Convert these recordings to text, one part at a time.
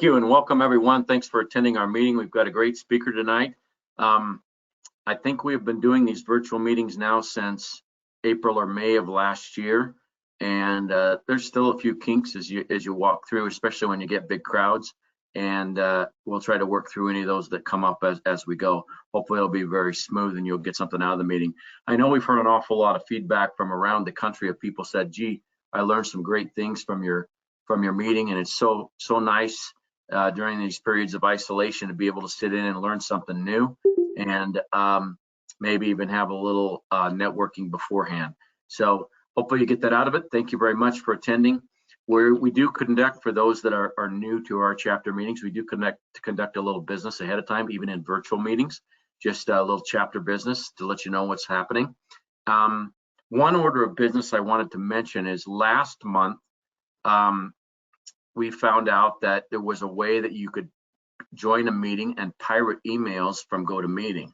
you and welcome everyone. Thanks for attending our meeting. We've got a great speaker tonight. I think we've been doing these virtual meetings now since April or May of last year, and there's still a few kinks as you walk through, especially when you get big crowds. And we'll try to work through any of those that come up as we go. Hopefully it'll be very smooth and you'll get something out of the meeting. I know we've heard an awful lot of feedback from around the country of people said, gee, I learned some great things from your meeting, and it's so nice during these periods of isolation to be able to sit in and learn something new, and maybe even have a little networking beforehand. So hopefully you get that out of it. Thank you very much for attending. We do conduct, for those that are new to our chapter meetings, we do conduct a little business ahead of time, even in virtual meetings, just a little chapter business to let you know what's happening. One order of business I wanted to mention is last month, we found out that there was a way that you could join a meeting and pirate emails from GoToMeeting.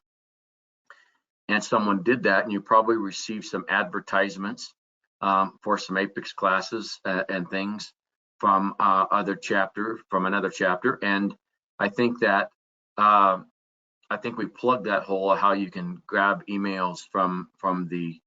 And someone did that, and you probably received some advertisements for some Apex classes and things from another chapter. And I think that we plugged that hole of how you can grab emails from the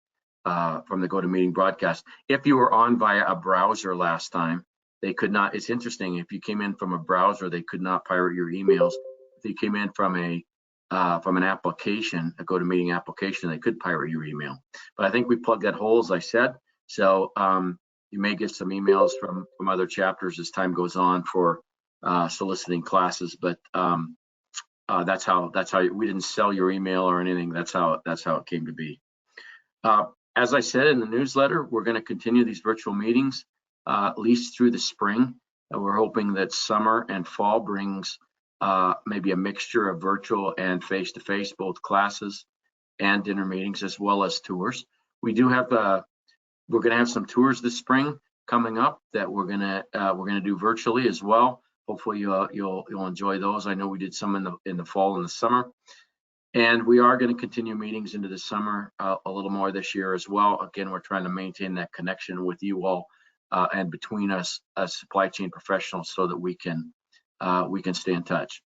GoToMeeting broadcast. If you were on via a browser last time, they could not. It's interesting, if you came in from a browser, they could not pirate your emails. If you came in from an application, a GoToMeeting application, they could pirate your email. But I think we plugged that hole, as I said. So you may get some emails from other chapters as time goes on for soliciting classes. But that's how we didn't sell your email or anything. That's how it came to be. As I said in the newsletter, we're going to continue these virtual meetings at least through the spring. We're hoping that summer and fall brings maybe a mixture of virtual and face-to-face, both classes and dinner meetings, as well as tours. We do have we're going to have some tours this spring coming up that we're going to do virtually as well. Hopefully you'll enjoy those. I know we did some in the fall and the summer. And we are going to continue meetings into the summer a little more this year as well. Again, we're trying to maintain that connection with you all and between us as supply chain professionals, so that we can stay in touch.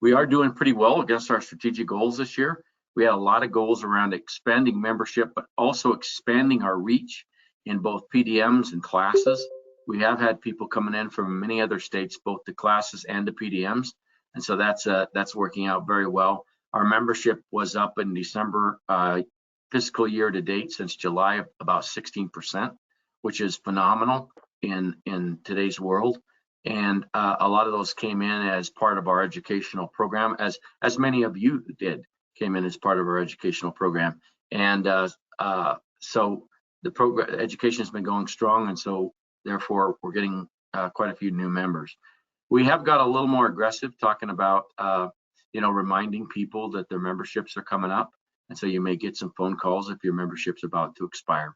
We are doing pretty well against our strategic goals this year. We had a lot of goals around expanding membership, but also expanding our reach in both PDMs and classes. We have had people coming in from many other states, both the classes and the PDMs, and so that's working out very well. Our membership was up in December fiscal year to date since July of about 16%, which is phenomenal in today's world. And a lot of those came in as part of our educational program, as many of you came in as part of our educational program. And so the education has been going strong, and so therefore we're getting quite a few new members. We have got a little more aggressive talking about reminding people that their memberships are coming up, and so you may get some phone calls if your membership's about to expire.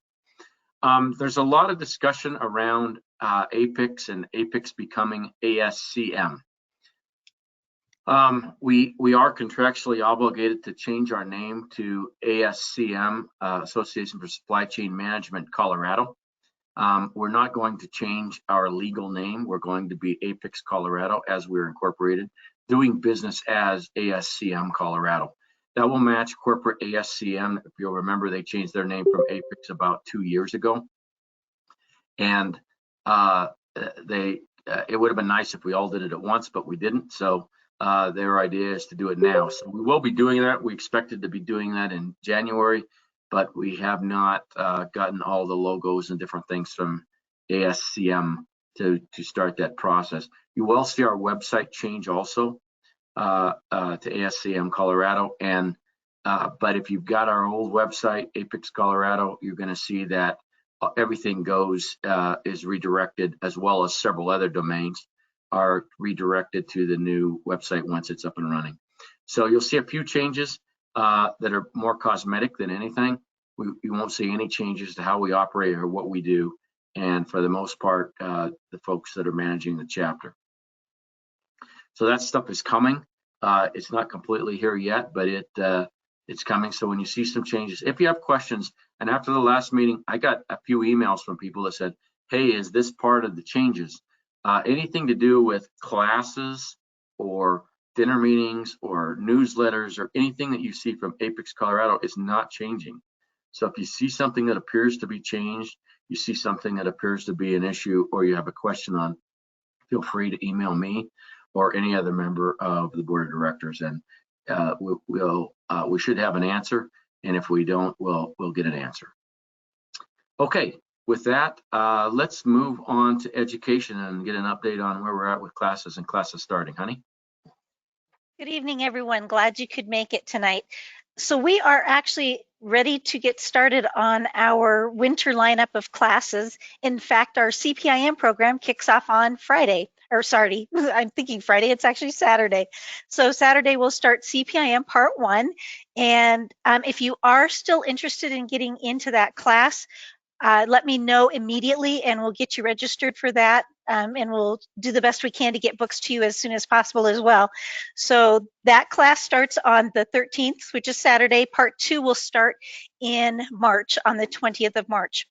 There's a lot of discussion around Apex and Apex becoming ASCM. We are contractually obligated to change our name to ASCM, Association for Supply Chain Management Colorado. We're not going to change our legal name. We're going to be Apex Colorado as we're incorporated, doing business as ASCM Colorado. That will match corporate ASCM. If you'll remember, they changed their name from Apex about 2 years ago. And it would have been nice if we all did it at once, but we didn't. So their idea is to do it now. So we will be doing that. We expected to be doing that in January, but we have not gotten all the logos and different things from ASCM to start that process. You will see our website change also to ASCM Colorado, and but if you've got our old website, Apex Colorado, you're going to see that everything is redirected, as well as several other domains are redirected to the new website once it's up and running. So you'll see a few changes that are more cosmetic than anything. You won't see any changes to how we operate or what we do, and for the most part, the folks that are managing the chapter. So that stuff is coming. It's not completely here yet, but it's coming. So when you see some changes, if you have questions, and after the last meeting, I got a few emails from people that said, hey, is this part of the changes? Anything to do with classes or dinner meetings or newsletters or anything that you see from Apex Colorado is not changing. So if you see something that appears to be changed, you see something that appears to be an issue, or you have a question on, feel free to email me or any other member of the board of directors, and we should have an answer. And if we don't, we'll get an answer. Okay, with that, let's move on to education and get an update on where we're at with classes and classes starting. Honey? Good evening, everyone. Glad you could make it tonight. So we are actually ready to get started on our winter lineup of classes. In fact, our CPIM program kicks off on Friday, or sorry, I'm thinking Friday, it's actually Saturday. So Saturday we'll start CPIM Part 1. And if you are still interested in getting into that class, let me know immediately and we'll get you registered for that. And we'll do the best we can to get books to you as soon as possible as well. So that class starts on the 13th, which is Saturday. Part 2 will start in March, on the 20th of March.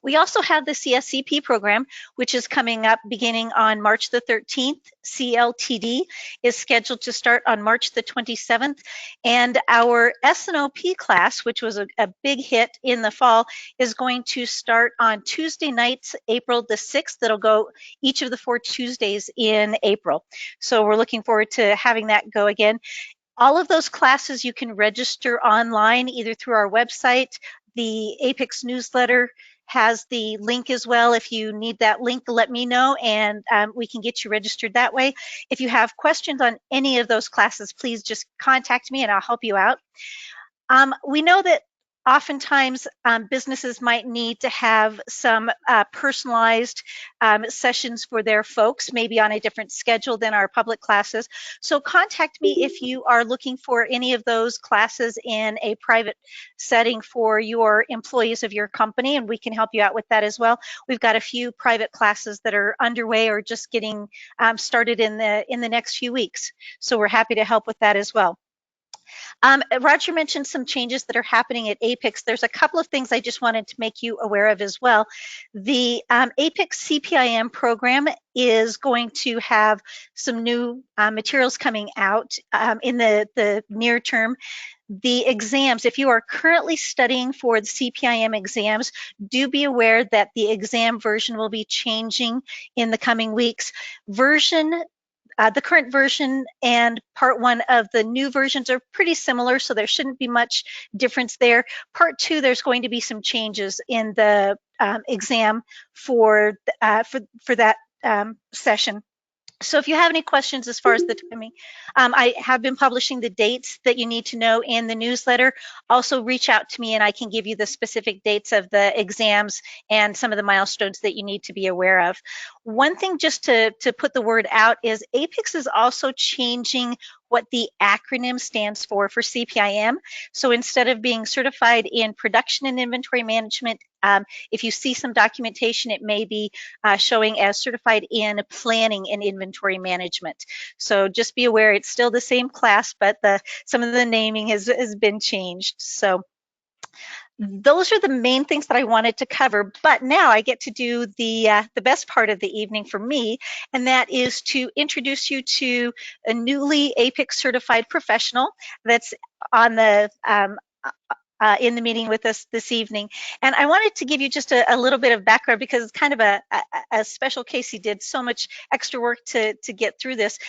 We also have the CSCP program, which is coming up beginning on March the 13th. CLTD is scheduled to start on March the 27th. And our SNOP class, which was a big hit in the fall, is going to start on Tuesday nights, April the 6th. That'll go each of the 4 Tuesdays in April. So we're looking forward to having that go again. All of those classes you can register online, either through our website. The Apex newsletter has the link as well. If you need that link, let me know and we can get you registered that way. If you have questions on any of those classes, please just contact me and I'll help you out. We know that oftentimes businesses might need to have some personalized sessions for their folks, maybe on a different schedule than our public classes. So contact me if you are looking for any of those classes in a private setting for your employees of your company, and we can help you out with that as well. We've got a few private classes that are underway or just getting started in the next few weeks. So we're happy to help with that as well. Roger mentioned some changes that are happening at Apex. There's a couple of things I just wanted to make you aware of as well. The Apex CPIM program is going to have some new materials coming out in the near term. The exams, if you are currently studying for the CPIM exams, do be aware that the exam version will be changing in the coming weeks. The current version and Part 1 of the new versions are pretty similar, so there shouldn't be much difference there. Part 2, there's going to be some changes in the exam for that session. So if you have any questions as far as the timing, I have been publishing the dates that you need to know in the newsletter. Also reach out to me and I can give you the specific dates of the exams and some of the milestones that you need to be aware of. One thing just to put the word out is Apex is also changing what the acronym stands for CPIM. So instead of being certified in production and inventory management, if you see some documentation, it may be showing as certified in planning and inventory management. So just be aware it's still the same class, but some of the naming has been changed. So those are the main things that I wanted to cover, but now I get to do the best part of the evening for me, and that is to introduce you to a newly Apex certified professional that's on the in the meeting with us this evening. And I wanted to give you just a little bit of background because it's kind of a special case. He did so much extra work to get through this.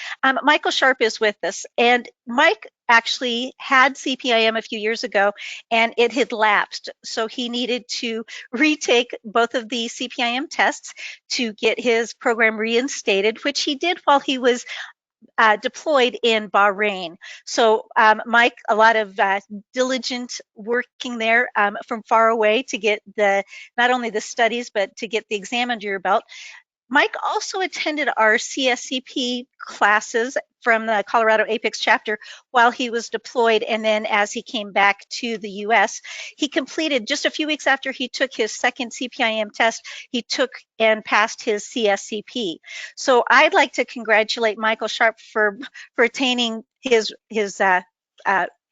Michael Sharp is with us, and Mike actually had CPIM a few years ago and it had lapsed. So he needed to retake both of the CPIM tests to get his program reinstated, which he did while he was deployed in Bahrain. So Mike, a lot of diligent working there from far away to get not only the studies, but to get the exam under your belt. Mike also attended our CSCP classes from the Colorado Apex chapter while he was deployed, and then as he came back to the US, he completed just a few weeks after he took his second CPIM test, he took and passed his CSCP. So I'd like to congratulate Michael Sharp for attaining his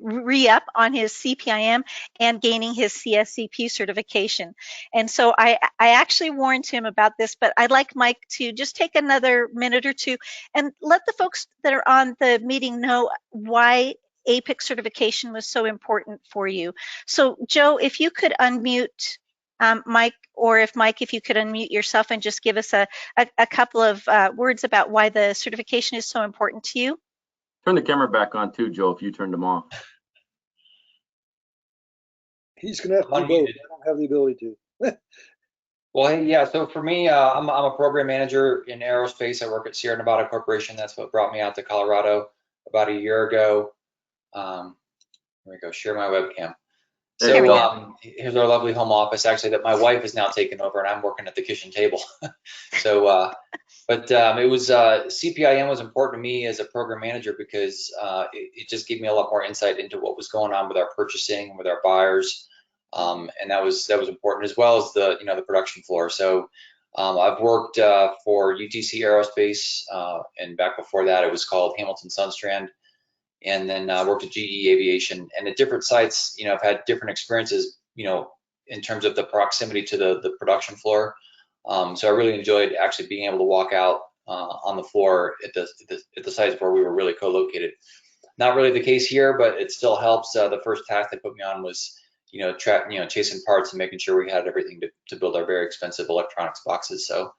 re-up on his CPIM and gaining his CSCP certification. And so I actually warned him about this, but I'd like Mike to just take another minute or two and let the folks that are on the meeting know why APIC certification was so important for you. So Joe, if you could unmute Mike, or if Mike, if you could unmute yourself and just give us a couple of words about why the certification is so important to you. Turn the camera back on too, Joe, if you turned them off. He's going to have to do both. I don't have the ability to. Well, hey, yeah, so for me, I'm a program manager in aerospace. I work at Sierra Nevada Corporation. That's what brought me out to Colorado about a year ago. Here we go, share my webcam. So here's our lovely home office, actually, that my wife has now taken over, and I'm working at the kitchen table. So, but it was, CPIM was important to me as a program manager because it just gave me a lot more insight into what was going on with our purchasing, with our buyers. And that was important, as well as the, the production floor. So I've worked for UTC Aerospace, and back before that, it was called Hamilton Sundstrand. And then worked at GE Aviation, and at different sites, I've had different experiences, in terms of the proximity to the production floor. So I really enjoyed actually being able to walk out on the floor at the sites where we were really co-located. Not really the case here, but it still helps. The first task they put me on was, chasing parts and making sure we had everything to build our very expensive electronics boxes. So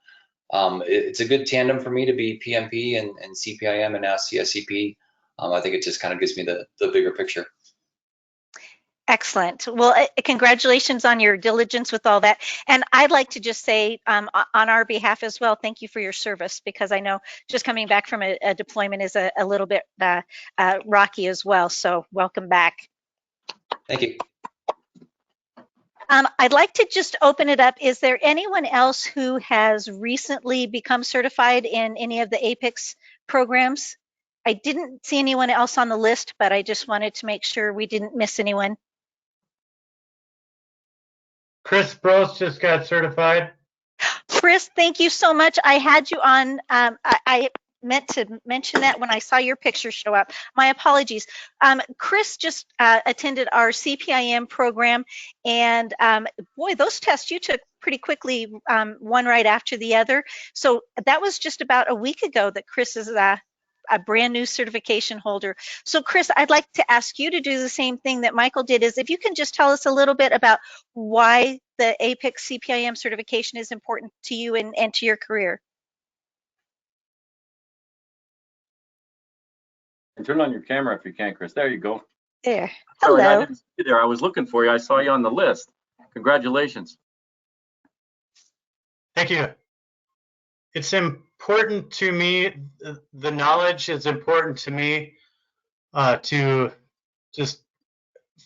it's a good tandem for me to be PMP and CPIM and now CSCP. I think it just kind of gives me the bigger picture. Excellent. Well, congratulations on your diligence with all that. And I'd like to just say on our behalf as well, thank you for your service, because I know just coming back from a deployment is a little bit rocky as well. So welcome back. Thank you. I'd like to just open it up. Is there anyone else who has recently become certified in any of the APICS programs? I didn't see anyone else on the list, but I just wanted to make sure we didn't miss anyone. Chris Bros just got certified. Chris, thank you so much. I had you on. I meant to mention that when I saw your picture show up. My apologies. Chris just attended our CPIM program, and boy, those tests you took pretty quickly, one right after the other. So that was just about a week ago that Chris is a brand new certification holder. So Chris, I'd like to ask you to do the same thing that Michael did, is if you can just tell us a little bit about why the APIC CPIM certification is important to you and to your career. And turn on your camera if you can, Chris. There you go. There. Sorry, Hello. I didn't see you there. I was looking for you. I saw you on the list. Congratulations. Thank you. It's important to me, the knowledge is important to me, to just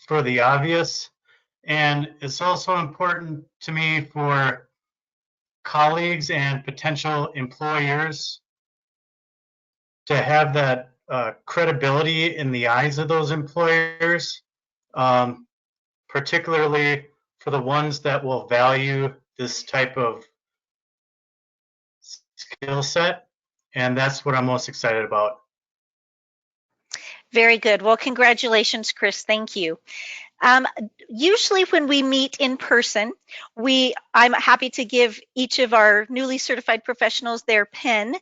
for the obvious. And it's also important to me for colleagues and potential employers to have that credibility in the eyes of those employers, particularly for the ones that will value this type of skill set. And that's what I'm most excited about. Very good. Well, congratulations, Chris. Thank you. Usually when we meet in person, I'm happy to give each of our newly certified professionals their pen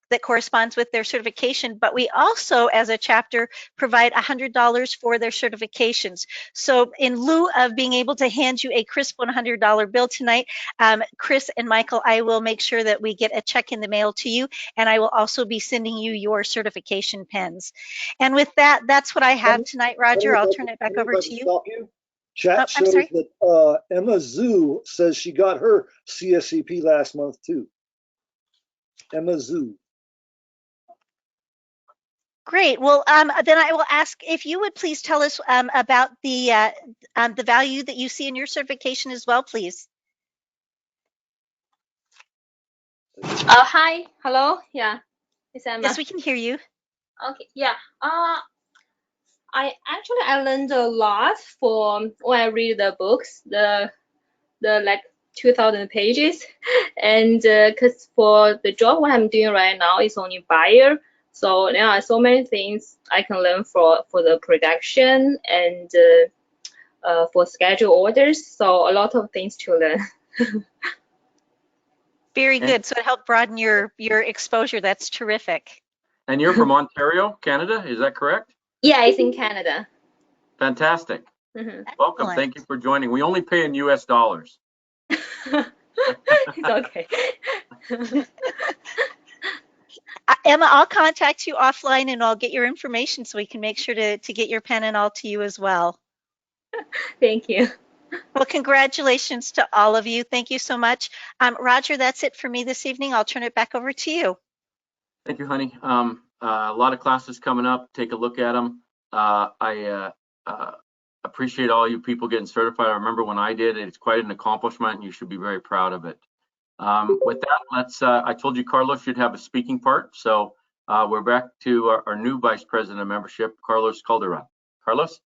that corresponds with their certification, but we also, as a chapter, provide $100 for their certifications. So in lieu of being able to hand you a crisp $100 bill tonight, Chris and Michael, I will make sure that we get a check in the mail to you, and I will also be sending you your certification pens. And with that, that's what I have tonight, Roger. I'll turn it back over to you. Stop you. Chat shows that Emma Zhu says she got her CSCP last month too. Emma Zhu. Great. Well, then I will ask if you would please tell us about the value that you see in your certification as well, please. Hi. Hello. Yeah. It's Emma. Yes, we can hear you. Okay. Yeah. I learned a lot from when I read the books, the like 2,000 pages, and because for the job what I'm doing right now is only buyer, So there are so many things I can learn for the production and for schedule orders. So a lot of things to learn. Very good. So it helped broaden your exposure. That's terrific. And you're from Ontario, Canada, is that correct? Yeah, it's in Canada. Fantastic. Mhm. Welcome. Excellent. Thank you for joining. We only pay in US dollars. It's okay. Emma, I'll contact you offline and I'll get your information so we can make sure to get your pen and all to you as well. Thank you. Well, congratulations to all of you. Thank you so much. Roger, that's it for me this evening. I'll turn it back over to you. Thank you, honey. A lot of classes coming up. Take a look at them. I appreciate all you people getting certified. I remember when I did, it's quite an accomplishment and you should be very proud of it. With that, I told you Carlos should have a speaking part. So we're back to our new Vice President of Membership, Carlos Calderon. Carlos?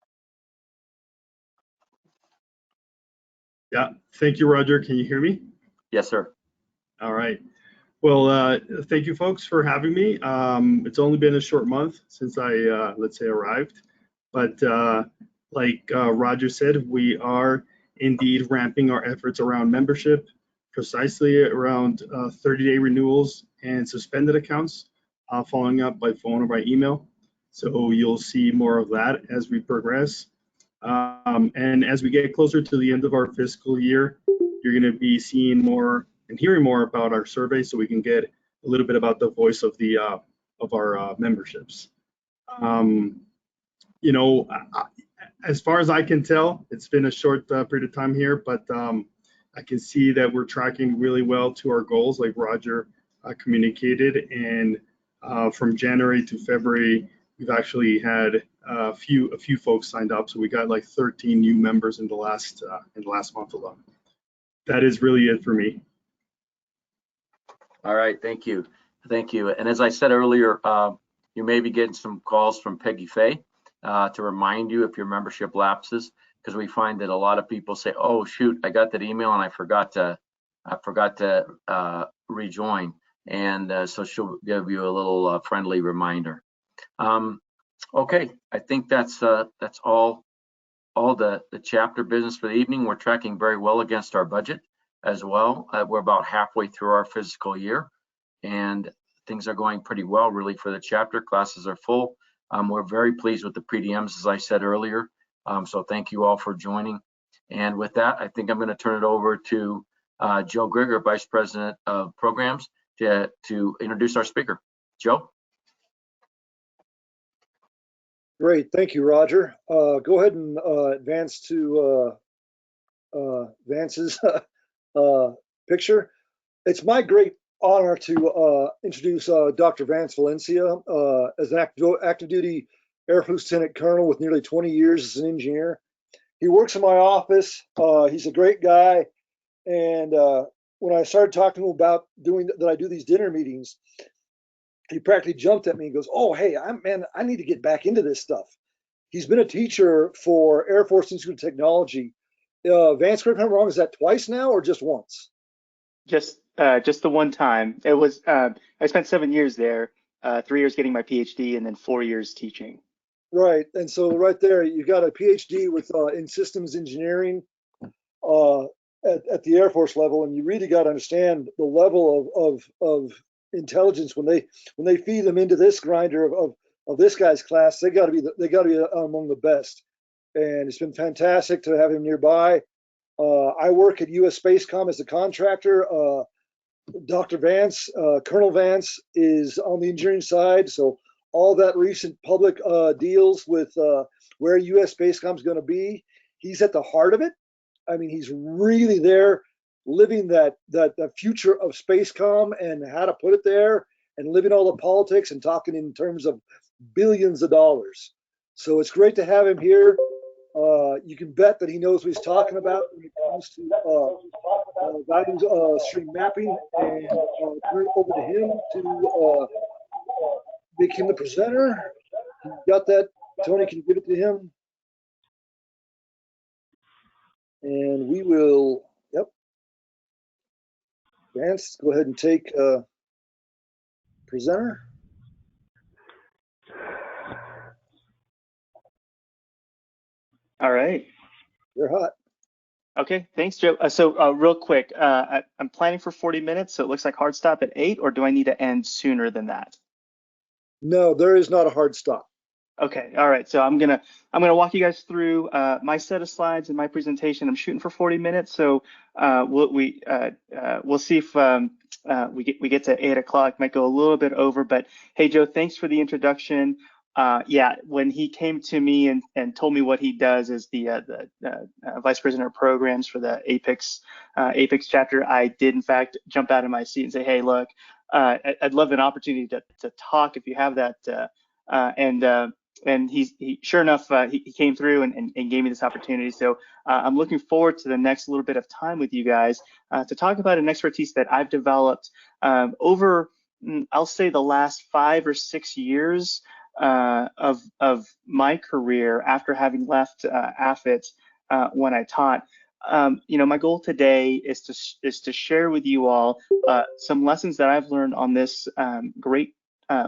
Yeah, thank you, Roger. Can you hear me? Yes, sir. All right. Well, thank you, folks, for having me. It's only been a short month since I, let's say, arrived. But like Roger said, we are indeed ramping our efforts around membership, precisely around 30-day renewals and suspended accounts, following up by phone or by email. So you'll see more of that as we progress. And as we get closer to the end of our fiscal year, you're going to be seeing more and hearing more about our survey, so we can get a little bit about the voice of the of our memberships. You know, as far as I can tell, it's been a short period of time here, but I can see that we're tracking really well to our goals, like Roger communicated. And from January to February, we've actually had a few folks signed up, so we got like 13 new members in the last month alone. That is really it for me. All right, thank you. Thank you. And as I said earlier, you may be getting some calls from Peggy Faye to remind you if your membership lapses, because we find that a lot of people say, oh shoot, I got that email and I forgot to rejoin. And so she'll give you a little friendly reminder. Okay, I think that's all the chapter business for the evening. We're tracking very well against our budget as well. We're about halfway through our fiscal year and things are going pretty well really for the chapter. Classes are full. We're very pleased with the PDMs, as I said earlier. So thank you all for joining. And with that, I think I'm going to turn it over to Joe Grigger, Vice President of Programs, to introduce our speaker. Joe? Great, thank you, Roger. Go ahead and advance to Vance's picture. It's my great honor to introduce Dr. Vance Valencia as an active duty Air Force Lieutenant Colonel with nearly 20 years as an engineer. He works in my office. He's a great guy. And when I started talking to him about that I do these dinner meetings, he practically jumped at me and goes, oh, hey, I need to get back into this stuff. He's been a teacher for Air Force Institute of Technology. Vance, correct me if I'm wrong, is that twice now or just once? Just the one time. It was I spent 7 years there, 3 years getting my PhD and then 4 years teaching. Right, and so right there, you got a PhD with in systems engineering at the Air Force level, and you really got to understand the level of intelligence when they feed them into this grinder of this guy's class. They got to be among the best, and it's been fantastic to have him nearby. I work at U.S. Spacecom as a contractor. Dr. Vance, Colonel Vance, is on the engineering side, so all that recent public deals with where U.S. Spacecom is going to be, he's at the heart of it. I mean, he's really there, living that future of Spacecom and how to put it there, and living all the politics and talking in terms of billions of dollars. So it's great to have him here. You can bet that he knows what he's talking about when it comes to value stream mapping, and turn it over to him to make him the presenter. You got that, Tony? Can you give it to him? And we will, yep. Vance, go ahead and take presenter. All right. You're hot. Okay, thanks, Joe. Real quick, I'm planning for 40 minutes, so it looks like hard stop at 8, or do I need to end sooner than that? No, there is not a hard stop. Okay, all right. So I'm gonna walk you guys through my set of slides and my presentation. I'm shooting for 40 minutes, so we'll see if we get to 8 o'clock. Might go a little bit over, but hey, Joe, thanks for the introduction. Yeah, when he came to me and told me what he does as the vice president of programs for the Apex chapter, I did in fact jump out of my seat and say, hey, look, I'd love an opportunity to talk if you have that. And he sure enough, he came through and gave me this opportunity. So I'm looking forward to the next little bit of time with you guys to talk about an expertise that I've developed over, I'll say, the last 5 or 6 years of my career after having left AFIT when I taught. My goal today is to share with you all some lessons that I've learned on this great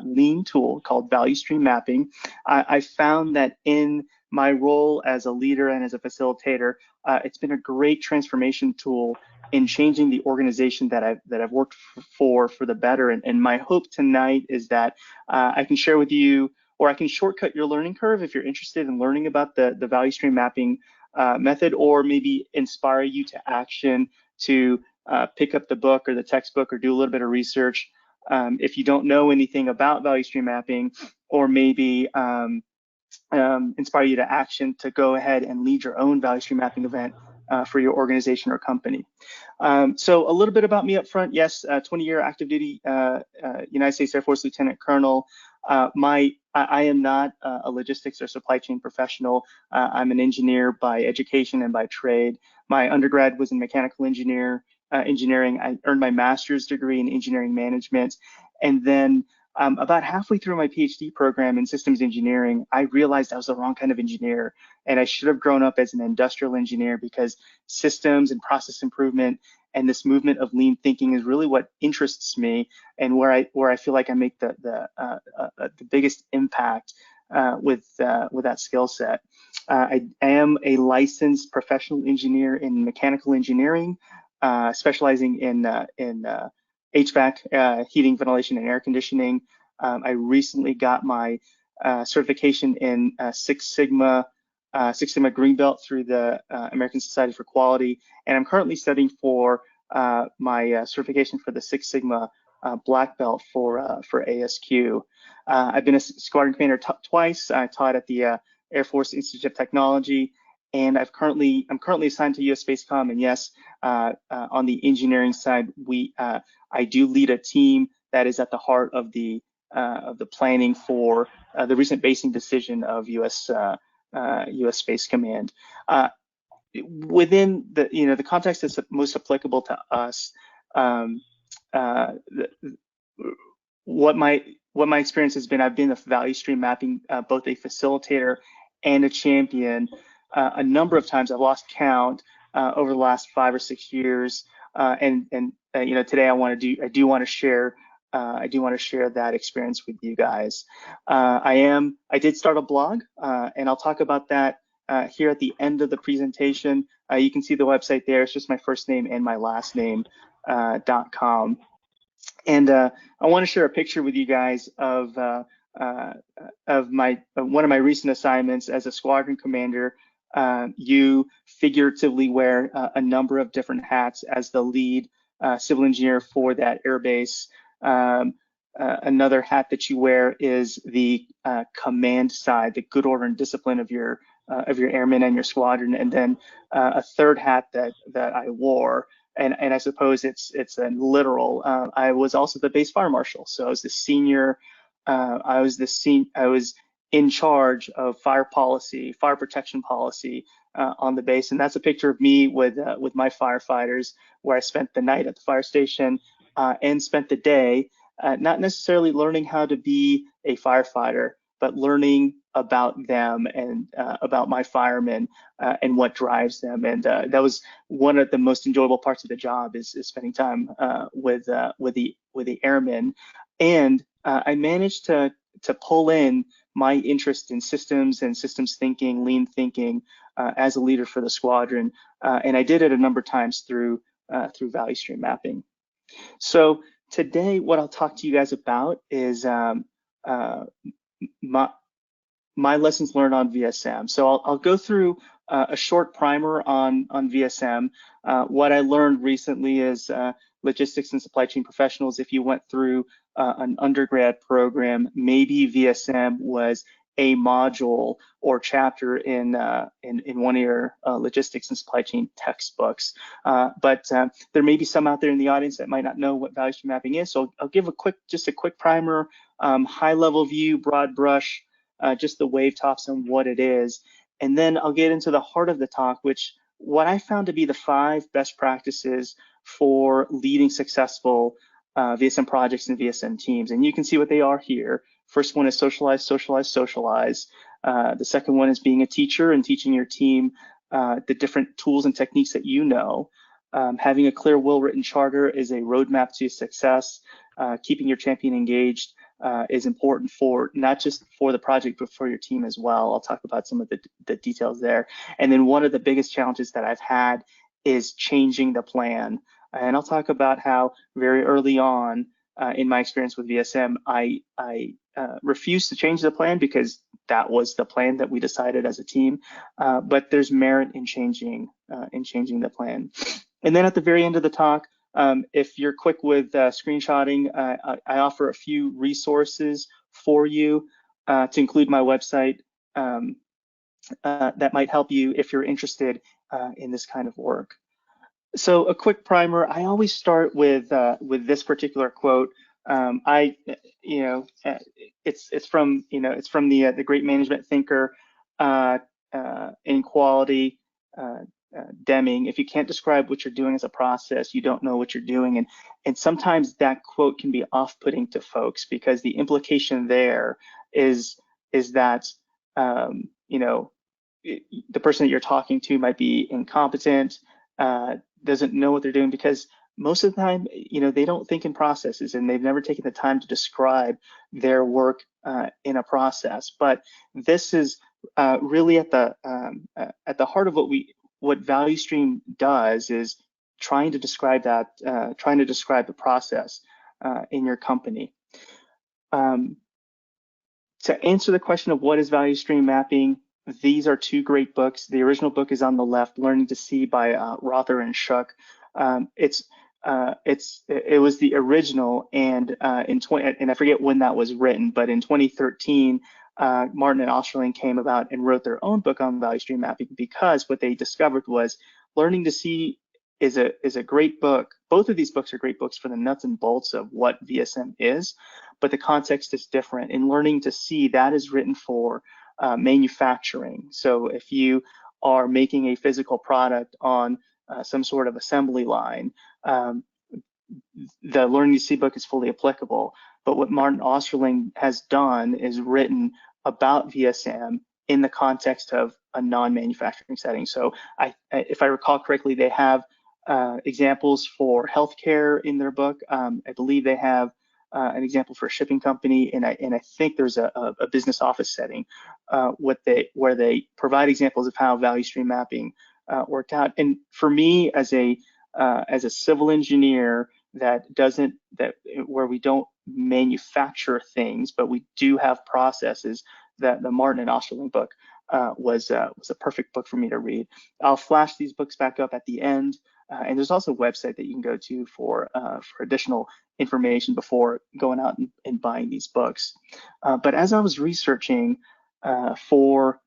lean tool called value stream mapping. I found that in my role as a leader and as a facilitator, it's been a great transformation tool in changing the organization that I've worked for the better. And my hope tonight is that I can share with you, or I can shortcut your learning curve if you're interested in learning about the value stream mapping method, or maybe inspire you to action to pick up the book or the textbook or do a little bit of research. If you don't know anything about value stream mapping, or maybe inspire you to action to go ahead and lead your own value stream mapping event for your organization or company. So a little bit about me up front. Yes, 20-year active duty United States Air Force Lieutenant Colonel. I am not a logistics or supply chain professional. I'm an engineer by education and by trade. My undergrad was in mechanical engineering. I earned my master's degree in engineering management. And then about halfway through my PhD program in systems engineering, I realized I was the wrong kind of engineer, and I should have grown up as an industrial engineer, because systems and process improvement and this movement of lean thinking is really what interests me, and where I feel like I make the biggest impact with that skill set. I am a licensed professional engineer in mechanical engineering, specializing in HVAC, heating, ventilation, and air conditioning. I recently got my certification in Six Sigma Green Belt through the American Society for Quality, and I'm currently studying for my certification for the Six Sigma Black Belt for ASQ. I've been a squadron commander twice. I taught at the Air Force Institute of Technology, and I'm currently assigned to US Space Comm. And yes, on the engineering side, I do lead a team that is at the heart of the planning for the recent basing decision of US Space Command. Within the context that's most applicable to us, what my experience has been, I've been a value stream mapping, both a facilitator and a champion. A number of times, I've lost count over the last 5 or 6 years, and today I do want to share that experience with you guys. I did start a blog, and I'll talk about that here at the end of the presentation. You can see the website there. It's just my first name and my last name .com. And I want to share a picture with you guys of one of my recent assignments as a squadron commander. You figuratively wear a number of different hats as the lead civil engineer for that airbase. Another hat that you wear is the command side, the good order and discipline of your airmen and your squadron. And then a third hat that I wore, and I suppose it's a literal. I was also the base fire marshal, so I was the senior. I was in charge of fire protection policy on the base, and that's a picture of me with my firefighters, where I spent the night at the fire station and spent the day, not necessarily learning how to be a firefighter, but learning about them and about my firemen and what drives them. And that was one of the most enjoyable parts of the job, is spending time with the airmen. And I managed to pull in my interest in systems and systems thinking, lean thinking, as a leader for the squadron, and I did it a number of times through value stream mapping. So today, what I'll talk to you guys about is my lessons learned on VSM. So I'll go through a short primer on VSM. What I learned recently is logistics and supply chain professionals, if you went through an undergrad program, maybe VSM was a module or chapter in one of your logistics and supply chain textbooks. But there may be some out there in the audience that might not know what value stream mapping is. So I'll give just a quick primer, high level view, broad brush, just the wave tops on what it is. And then I'll get into the heart of the talk, which what I found to be the 5 best practices for leading successful VSM projects and VSM teams. And you can see what they are here. First one is socialize, socialize, socialize. The second one is being a teacher and teaching your team the different tools and techniques that you know. Having a clear, well-written charter is a roadmap to success. Keeping your champion engaged is important for not just for the project, but for your team as well. I'll talk about some of the details there. And then one of the biggest challenges that I've had is changing the plan. And I'll talk about how very early on in my experience with VSM, I refused to change the plan because that was the plan that we decided as a team. But there's merit in changing the plan. And then at the very end of the talk, if you're quick with screenshotting, I offer a few resources for you to include my website that might help you if you're interested in this kind of work. So a quick primer. I always start with this particular quote. It's from the great management thinker in quality. Deming, if you can't describe what you're doing as a process, you don't know what you're doing. And sometimes that quote can be off-putting to folks because the implication there is that the person that you're talking to might be incompetent, doesn't know what they're doing, because most of the time, they don't think in processes and they've never taken the time to describe their work in a process. But this is really at the heart of what value stream does, is trying to describe the process in your company. To answer the question of what is value stream mapping, these are 2 great books. The original book is on the left, Learning to See by Rother and Schuck. It was the original, and and I forget when that was written, but in 2013, Martin and Osterling came about and wrote their own book on value stream mapping, because what they discovered was Learning to See is a great book. Both of these books are great books for the nuts and bolts of what VSM is, but the context is different. In Learning to See, that is written for manufacturing. So if you are making a physical product on some sort of assembly line, the Learning to See book is fully applicable. But what Martin Osterling has done is written about VSM in the context of a non-manufacturing setting. So if I recall correctly, they have examples for healthcare in their book. I believe they have an example for a shipping company, and I think there's a business office setting where they provide examples of how value stream mapping worked out. And for me, as a civil engineer where we don't manufacture things, but we do have processes, that the Martin and Osterling book was a perfect book for me to read. I'll flash these books back up at the end, and there's also a website that you can go to for additional information before going out and buying these books. But as I was researching for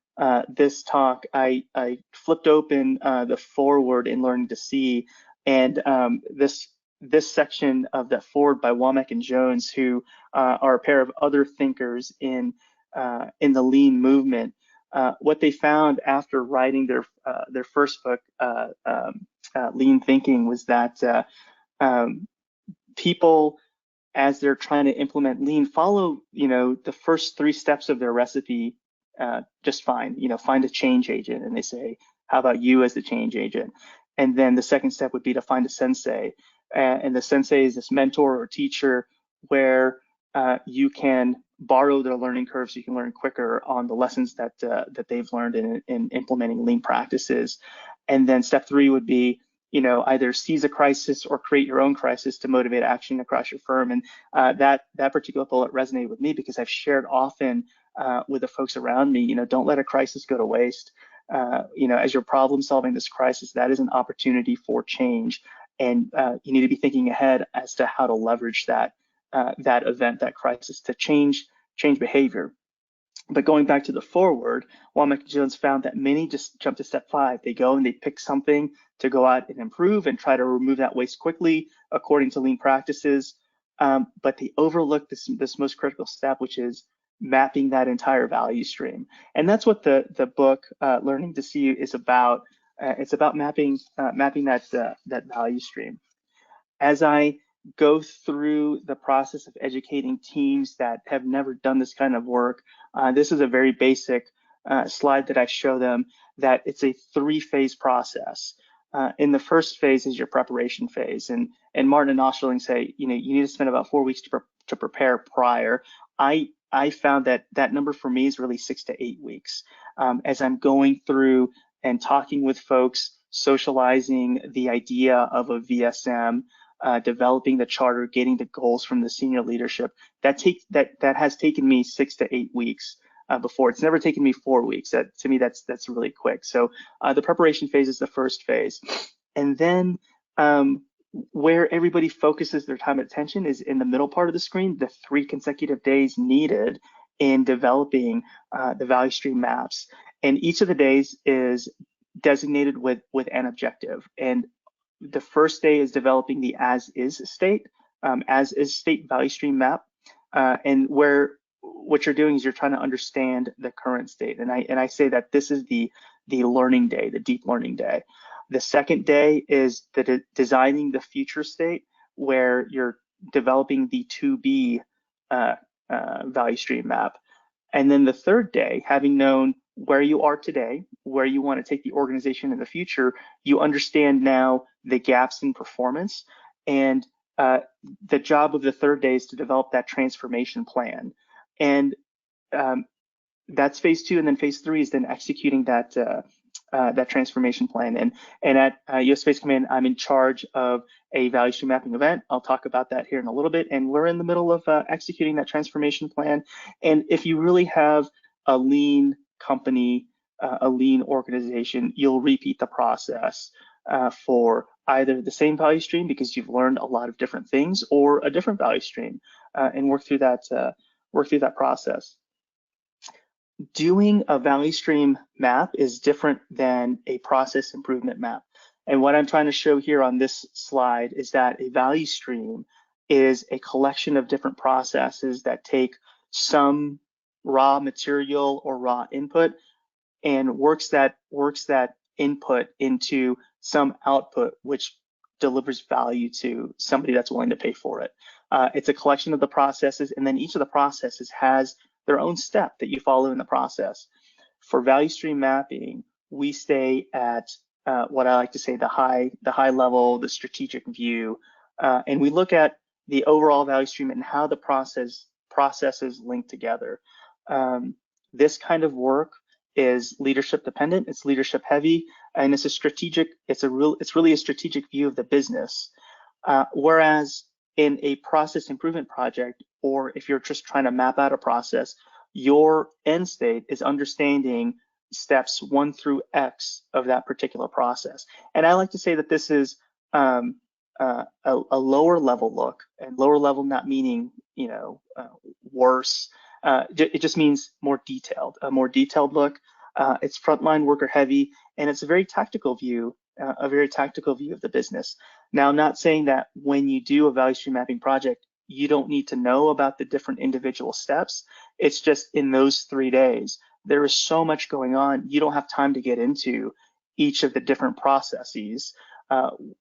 this talk, I flipped open the foreword in Learning to See, and this section of that foreword by Womack and Jones, who are a pair of other thinkers in the lean movement, what they found after writing their first book, Lean Thinking, was that people, as they're trying to implement lean, follow the first 3 steps of their recipe just fine. Find a change agent, and they say, how about you as the change agent? And then the second step would be to find a sensei, and the sensei is this mentor or teacher where you can borrow their learning curve so you can learn quicker on the lessons that they've learned in implementing lean practices. And then step 3 would be, either seize a crisis or create your own crisis to motivate action across your firm. And that particular bullet resonated with me because I've shared often with the folks around me, don't let a crisis go to waste. As you're problem solving this crisis, that is an opportunity for change. And you need to be thinking ahead as to how to leverage that event, that crisis, to change behavior. But going back to the forward, Womack and Jones found that many just jump to step 5. They go and they pick something to go out and improve and try to remove that waste quickly according to lean practices. But they overlook this most critical step, which is mapping that entire value stream. And that's what the book Learning to See is about. It's about mapping that value stream. As I go through the process of educating teams that have never done this kind of work, this is a very basic slide that I show them, that it's a 3-phase process. In the first phase is your preparation phase, and Martin and Osterling say, you need to spend about 4 weeks to prepare prior. I found that number for me is really 6 to 8 weeks. As I'm going through and talking with folks, socializing the idea of a VSM, developing the charter, getting the goals from the senior leadership, that has taken me 6 to 8 weeks before. It's never taken me 4 weeks. To me, that's really quick. So the preparation phase is the first phase. And then where everybody focuses their time and attention is in the middle part of the screen, the 3 consecutive days needed in developing the value stream maps. And each of the days is designated with an objective. And the first day is developing the as-is state value stream map. And what you're doing is you're trying to understand the current state. And I say that this is the learning day, the deep learning day. The second day is the designing the future state, where you're developing the to-be value stream map. And then the third day, having known where you are today, where you want to take the organization in the future, you understand now the gaps in performance. And the job of the third day is to develop that transformation plan. And that's phase 2. And then phase 3 is then executing that transformation plan. And at US Space Command, I'm in charge of a value stream mapping event. I'll talk about that here in a little bit. And we're in the middle of executing that transformation plan. And if you really have a lean company, a lean organization, you'll repeat the process for either the same value stream because you've learned a lot of different things, or a different value stream, and work through that process. Doing a value stream map is different than a process improvement map. And what I'm trying to show here on this slide is that a value stream is a collection of different processes that take some raw material or raw input and works that input into some output which delivers value to somebody that's willing to pay for it. It's a collection of the processes, and then each of the processes has their own step that you follow in the process. For value stream mapping, we stay at what I like to say the high level, the strategic view, and we look at the overall value stream and how the processes link together. This kind of work is leadership dependent, it's leadership heavy, and it's really a strategic view of the business. Whereas in a process improvement project, or if you're just trying to map out a process, your end state is understanding steps 1 through X of that particular process. And I like to say that this is a lower level look, and lower level not meaning worse. It just means more detailed, a more detailed look. It's frontline worker heavy, and it's a very tactical view, of the business. Now, I'm not saying that when you do a value stream mapping project, you don't need to know about the different individual steps. It's just in those 3 days, there is so much going on, you don't have time to get into each of the different processes.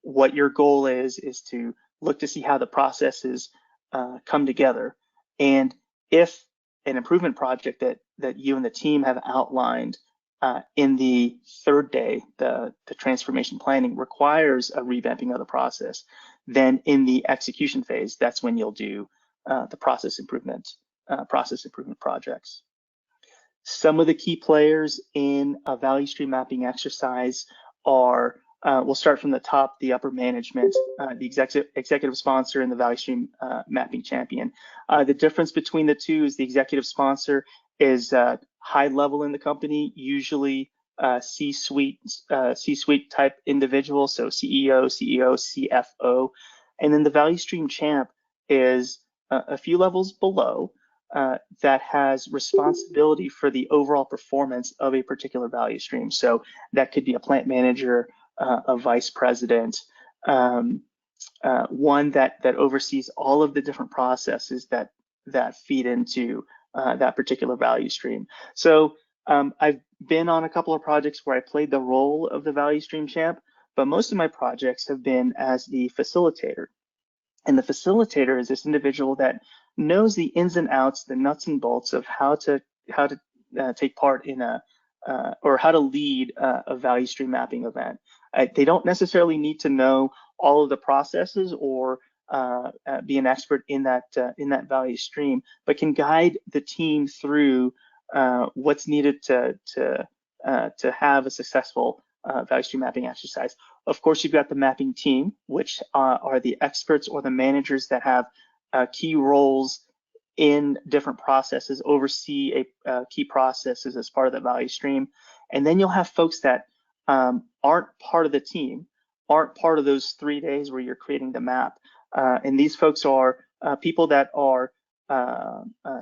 What your goal is to look to see how the processes come together. And if an improvement project that you and the team have outlined in the third day, the transformation planning, requires a revamping of the process, then in the execution phase, that's when you'll do the process improvement process improvement projects. Some of the key players in a value stream mapping exercise are, we'll start from the top, the upper management, the executive sponsor and the value stream mapping champion. The difference between the two is the executive sponsor is high level in the company, usually C-suite type individual, so CEO, CFO. And then the value stream champ is a few levels below, that has responsibility for the overall performance of a particular value stream. So that could be a plant manager, a vice president, one that oversees all of the different processes that feed into that particular value stream. So I've been on a couple of projects where I played the role of the value stream champ, but most of my projects have been as the facilitator. And the facilitator is this individual that knows the ins and outs, the nuts and bolts of how to take part in or how to lead a value stream mapping event. They don't necessarily need to know all of the processes or be an expert in that value stream, but can guide the team through what's needed to have a successful value stream mapping exercise. Of course, you've got the mapping team, which are the experts or the managers that have key roles in different processes, oversee key processes as part of the value stream. And then you'll have folks that aren't part of the team, aren't part of those 3 days where you're creating the map. And these folks are people that are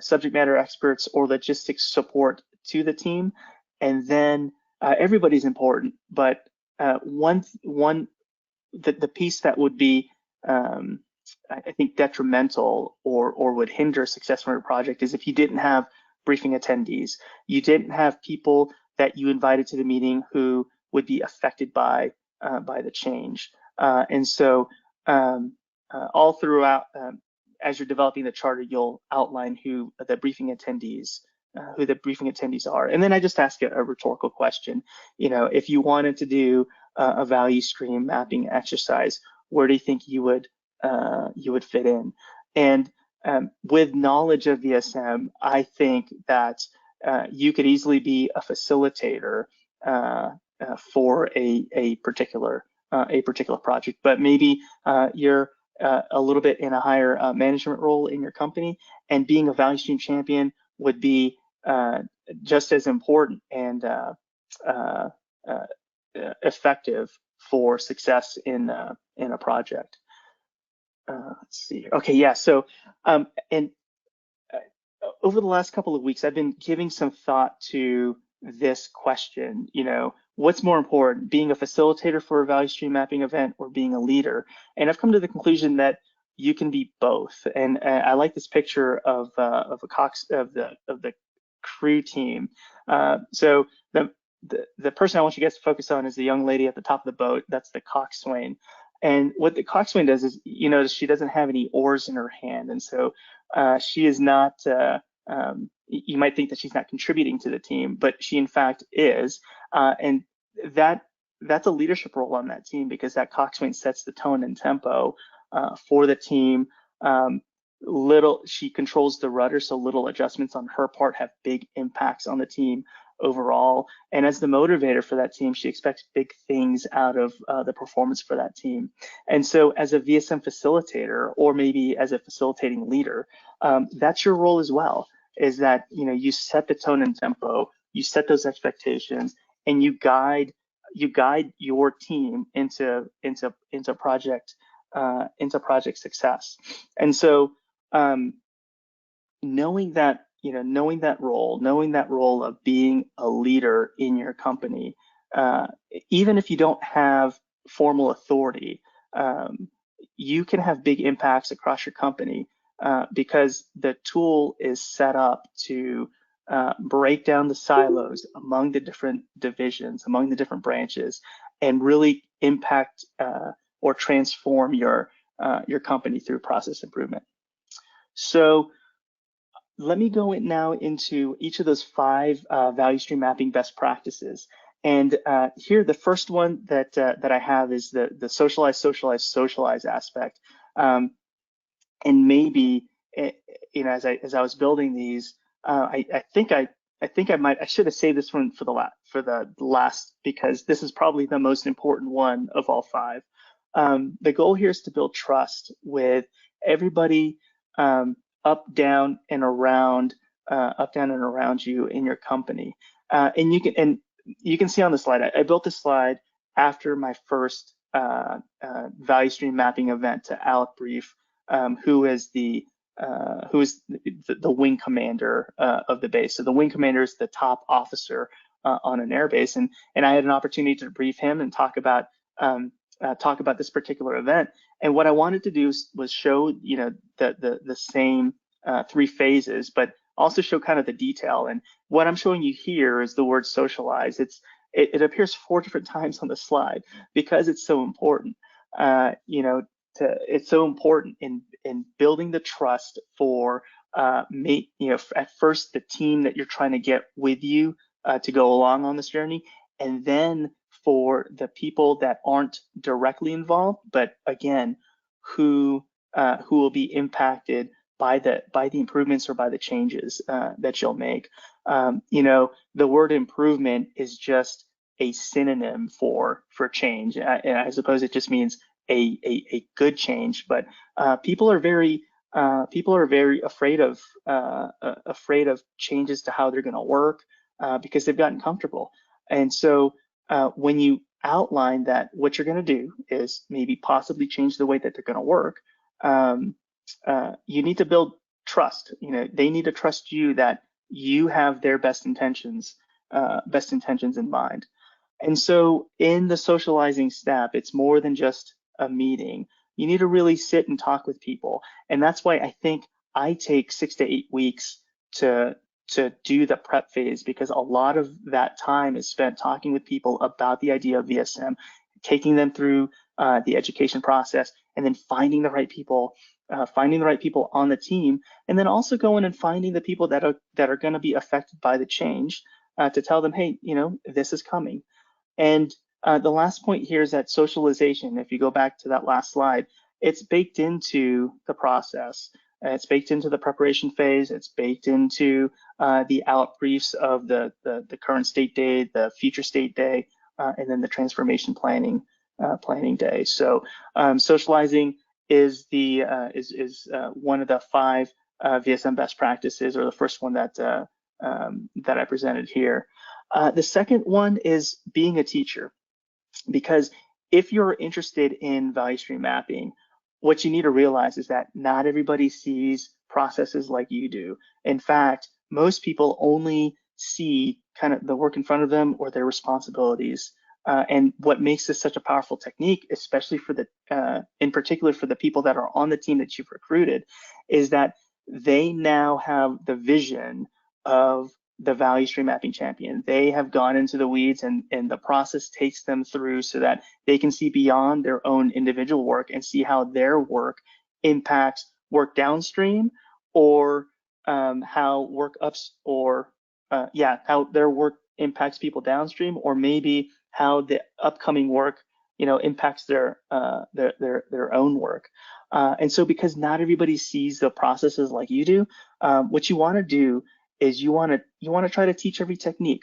subject matter experts or logistics support to the team. And then everybody's important, but the piece that would be I think detrimental or would hinder success from a project is if you didn't have briefing attendees, you didn't have people that you invited to the meeting who would be affected by the change. And so all throughout, as you're developing the charter, you'll outline who the briefing attendees are. And then I just ask a rhetorical question. You know, if you wanted to do a value stream mapping exercise, where do you think you would fit in? And with knowledge of VSM, I think that you could easily be a facilitator for a particular project, but maybe you're a little bit in a higher management role in your company, and being a value stream champion would be just as important and effective for success in a project. Let's see. Okay, yeah. So, and over the last couple of weeks, I've been giving some thought to this question. You know, what's more important, being a facilitator for a value stream mapping event or being a leader? And I've come to the conclusion that you can be both. And I like this picture of the crew team. So the person I want you guys to focus on is the young lady at the top of the boat. That's the coxswain. And what the coxswain does is, you notice she doesn't have any oars in her hand, and so she is not. You might think that she's not contributing to the team, but she in fact is, and that's a leadership role on that team, because that coxswain sets the tone and tempo for the team. She controls the rudder, so little adjustments on her part have big impacts on the team overall. And as the motivator for that team, she expects big things out of the performance for that team. And so as a VSM facilitator, or maybe as a facilitating leader, that's your role as well, is that, you know, you set the tone and tempo, you set those expectations, and you guide your team into project success. And so knowing that role of being a leader in your company, even if you don't have formal authority, you can have big impacts across your company because the tool is set up to break down the silos among the different divisions, among the different branches, and really impact or transform your company through process improvement. So let me go now into each of those 5 value stream mapping best practices. And here, the first one that I have is the socialize aspect. And maybe you know, as I was building these, I think I should have saved this one for the last, because this is probably the most important one of all 5. The goal here is to build trust with everybody, up, down, and around you in your company. And you can see on the slide, I built this slide after my first value stream mapping event to Alec Brief, who is the wing commander of the base. So the wing commander is the top officer on an air base, and I had an opportunity to brief him and talk about this particular event. And what I wanted to do was show, you know, the same 3 phases, but also show kind of the detail. And what I'm showing you here is the word socialize. It appears 4 different times on the slide because it's so important. You know, it's so important in building the trust for you know, at first the team that you're trying to get with you to go along on this journey, and then for the people that aren't directly involved, but again, who will be impacted by the improvements or by the changes that you'll make. You know, the word improvement is just a synonym for change, and I suppose it just means a good change. But people are very afraid of changes to how they're going to work because they've gotten comfortable. And so when you outline that what you're going to do is maybe possibly change the way that they're going to work, you need to build trust. You know, they need to trust you that you have their best intentions in mind. And so in the socializing step, it's more than just a meeting. You need to really sit and talk with people. And that's why I think I take 6 to 8 weeks to do the prep phase, because a lot of that time is spent talking with people about the idea of VSM, taking them through the education process, and then finding the right people on the team, and then also going and finding the people that are going to be affected by the change to tell them, hey, you know, this is coming. And the last point here is that socialization. If you go back to that last slide, it's baked into the process. It's baked into the preparation phase. It's baked into the out briefs of the current state day, the future state day, and then the transformation planning day. So socializing is one of the 5 VSM best practices, or the first one that I presented here. The second one is being a teacher, because if you're interested in value stream mapping, what you need to realize is that not everybody sees processes like you do. In fact, most people only see kind of the work in front of them or their responsibilities. And what makes this such a powerful technique, especially for in particular for the people that are on the team that you've recruited, is that they now have the vision of the value stream mapping champion. They have gone into the weeds, and the process takes them through so that they can see beyond their own individual work and see how their work impacts work downstream, or how work ups, or how their work impacts people downstream, or maybe how the upcoming work, you know, impacts their own work. And so, because not everybody sees the processes like you do, what you want to do is you want to try to teach every technique.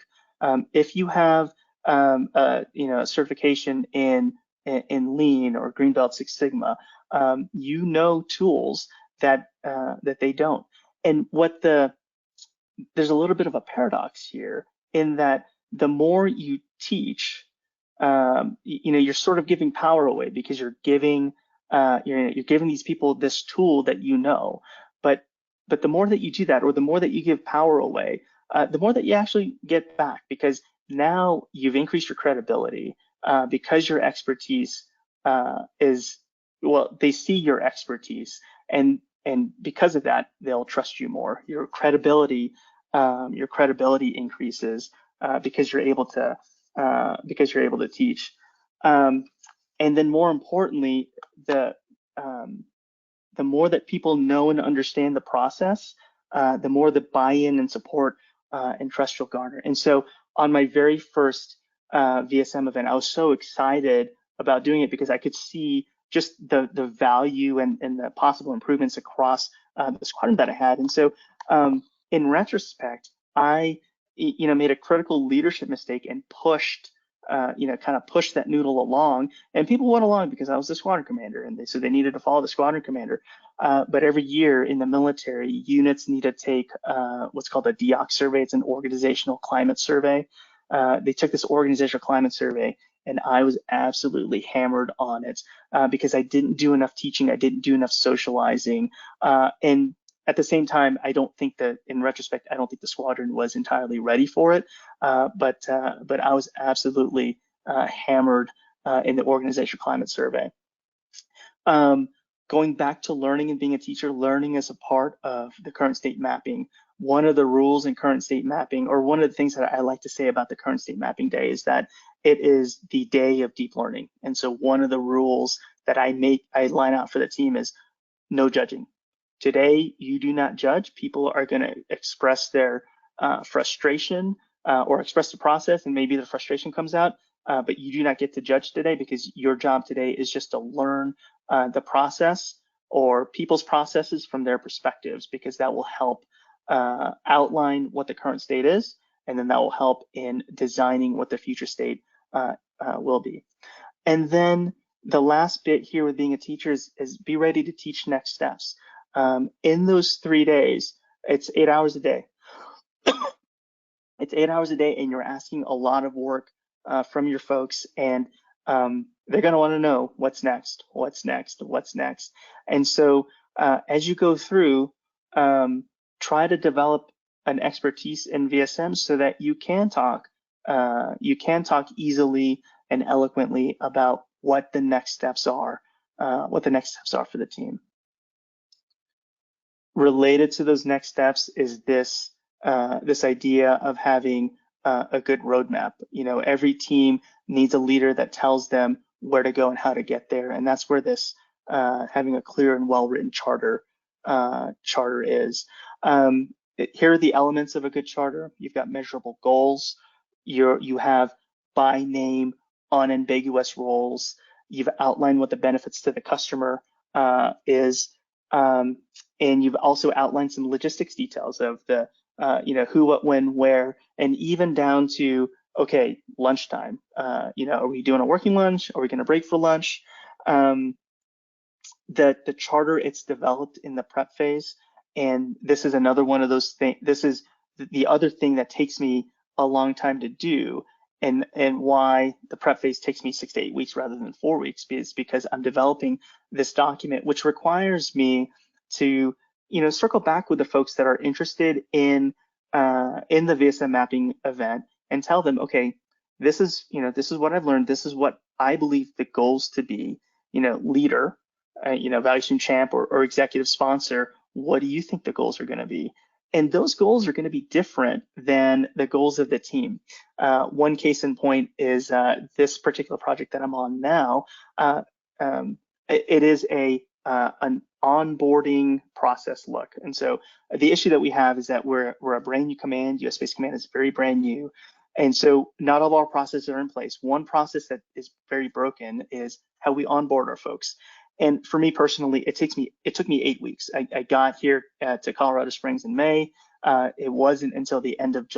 If you have a certification in Lean or Green Belt Six Sigma, you know tools that they don't. And there's a little bit of a paradox here, in that the more you teach, you're sort of giving power away, because you're giving these people this tool that you know. But the more that you do that, or the more that you give power away, the more that you actually get back, because now you've increased your credibility, because your expertise they see your expertise, and because of that, they'll trust you more. Your credibility increases because you're able to teach. And then, more importantly, the more that people know and understand the process, the more the buy-in and support and trust you'll garner. And so, on my very first VSM event, I was so excited about doing it, because I could see just the value and the possible improvements across the squadron that I had. And so in retrospect, I made a critical leadership mistake and pushed kind of pushed that noodle along, and people went along because I was the squadron commander, and so they needed to follow the squadron commander. But every year in the military, units need to take what's called a DEOC survey. It's an organizational climate survey. They took this organizational climate survey, and I was absolutely hammered on it because I didn't do enough teaching, I didn't do enough socializing, and at the same time, I don't think that, in retrospect, I don't think the squadron was entirely ready for it. But I was absolutely hammered in the organizational climate survey. Going back to learning and being a teacher, learning is a part of the current state mapping. One of the rules in current state mapping, or one of the things that I like to say about the current state mapping day, is that it is the day of deep learning. And so one of the rules that I line out for the team is no judging. Today, you do not judge. People are going to express their frustration or express the process, and maybe the frustration comes out, but you do not get to judge today, because your job today is just to learn the process or people's processes from their perspectives, because that will help outline what the current state is, and then that will help in designing what the future state will be. And then the last bit here with being a teacher is be ready to teach next steps. In those 3 days, it's 8 hours a day. It's 8 hours a day, and you're asking a lot of work from your folks, and they're going to want to know what's next, what's next, what's next. And so as you go through, try to develop an expertise in VSM so that you can talk easily and eloquently about what the next steps are, for the team. Related to those next steps is this idea of having a good roadmap. Every team needs a leader that tells them where to go and how to get there, and that's where this having a clear and well-written charter is. Here are the elements of a good charter. You've got measurable goals. You have by name, unambiguous roles. You've outlined what the benefits to the customer is. And you've also outlined some logistics details of the, who, what, when, where, and even down to, okay, lunchtime. Are we doing a working lunch? Are we going to break for lunch? The charter, it's developed in the prep phase, and this is another one of those things. This is the other thing that takes me a long time to do, and why the prep phase takes me 6 to 8 weeks rather than 4 weeks, is because I'm developing this document, which requires me to circle back with the folks that are interested in the VSM mapping event and tell them, okay, this is what I've learned, this is what I believe the goals to be. Leader, value stream champ or executive sponsor, what do you think the goals are going to be? And those goals are going to be different than the goals of the team. One case in point is this particular project that I'm on now. It is an onboarding process look. And so the issue that we have is that we're a brand new command. US Space Command is very brand new. And so not all of our processes are in place. One process that is very broken is how we onboard our folks. And for me personally, it took me 8 weeks. I got here to Colorado Springs in May. It wasn't until the end of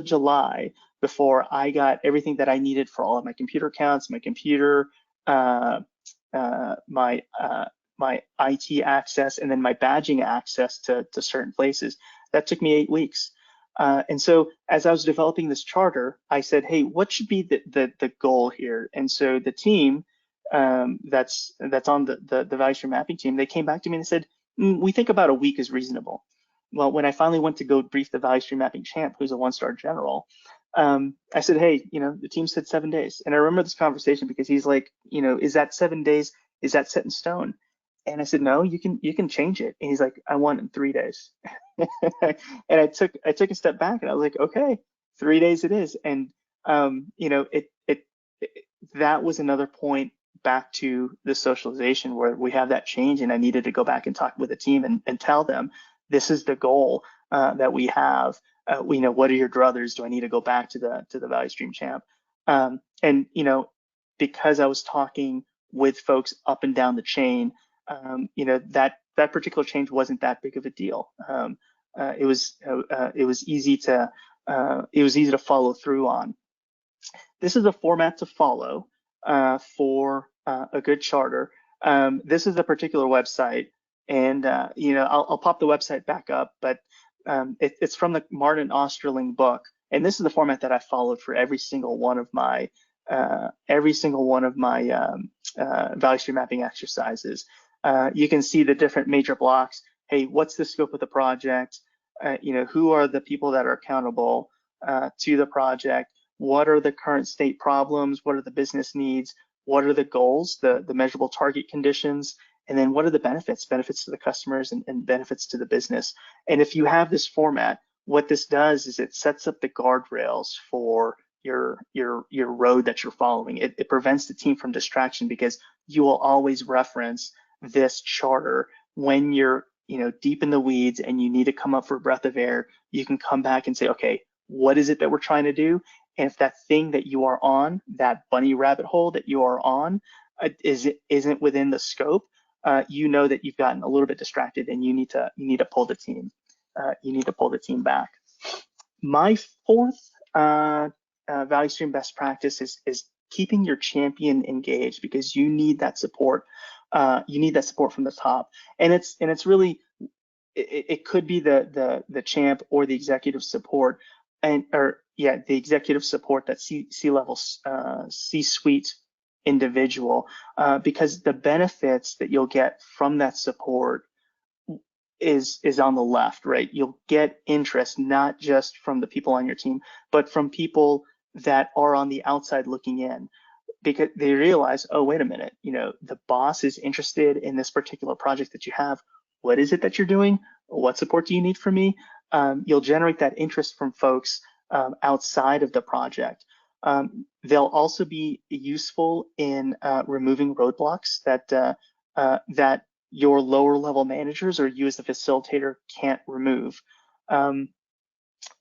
July before I got everything that I needed for all of my computer accounts, my computer, my IT access, and then my badging access to certain places. That took me 8 weeks. And so as I was developing this charter, I said, hey, what should be the goal here? And so the team that's on the value stream mapping team, they came back to me and said, we think about a week is reasonable. Well, when I finally went to go brief the value stream mapping champ, who's a one-star general, I said, hey, the team said 7 days. And I remember this conversation because he's like, is that 7 days? Is that set in stone? And I said, no, you can change it. And he's like, I want it in 3 days. And I took a step back and I was like, okay, 3 days it is. And that was another point back to the socialization where we have that change, and I needed to go back and talk with the team and tell them this is the goal that we have. What are your druthers? Do I need to go back to the value stream champ? And because I was talking with folks up and down the chain, that that particular change wasn't that big of a deal. It was easy to follow through on. This is a format to follow for a good charter. This is a particular website, and I'll pop the website back up, but it's from the Martin Osterling book, and this is the format that I followed for every single one of my value stream mapping exercises. You can see the different major blocks. Hey, what's the scope of the project? Who are the people that are accountable to the project? What are the current state problems? What are the business needs? What are the goals, the measurable target conditions? And then what are the benefits to the customers and benefits to the business? And if you have this format, what this does is it sets up the guardrails for your road that you're following. It prevents the team from distraction, because you will always reference this charter when you're deep in the weeds and you need to come up for a breath of air. You can come back and say, okay, what is it that we're trying to do? And if that thing that you are on, that bunny rabbit hole that you are on, isn't within the scope, you know that you've gotten a little bit distracted and you need to pull the team. You need to pull the team back. My fourth value stream best practice is keeping your champion engaged, because you need that support. You need that support from the top, and it's really, it could be the champ or the executive support, the executive support, that C-level, C-suite individual, because the benefits that you'll get from that support is on the left, right? You'll get interest not just from the people on your team, but from people that are on the outside looking in, because they realize, oh, wait a minute, the boss is interested in this particular project that you have. What is it that you're doing? What support do you need from me? You'll generate that interest from folks outside of the project. They'll also be useful in removing roadblocks that your lower level managers or you as the facilitator can't remove.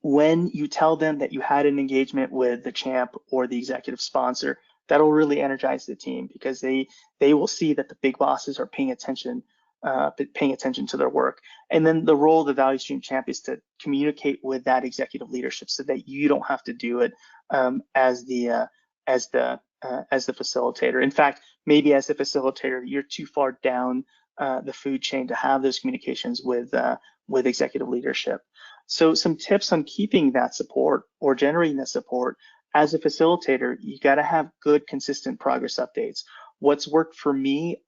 When you tell them that you had an engagement with the champ or the executive sponsor, that'll really energize the team, because they will see that the big bosses are paying attention to their work. And then the role of the value stream champ is to communicate with that executive leadership so that you don't have to do it as the facilitator. In fact, maybe as the facilitator, you're too far down the food chain to have those communications with executive leadership. So some tips on keeping that support or generating that support: as a facilitator, you got to have good, consistent progress updates. What's worked for me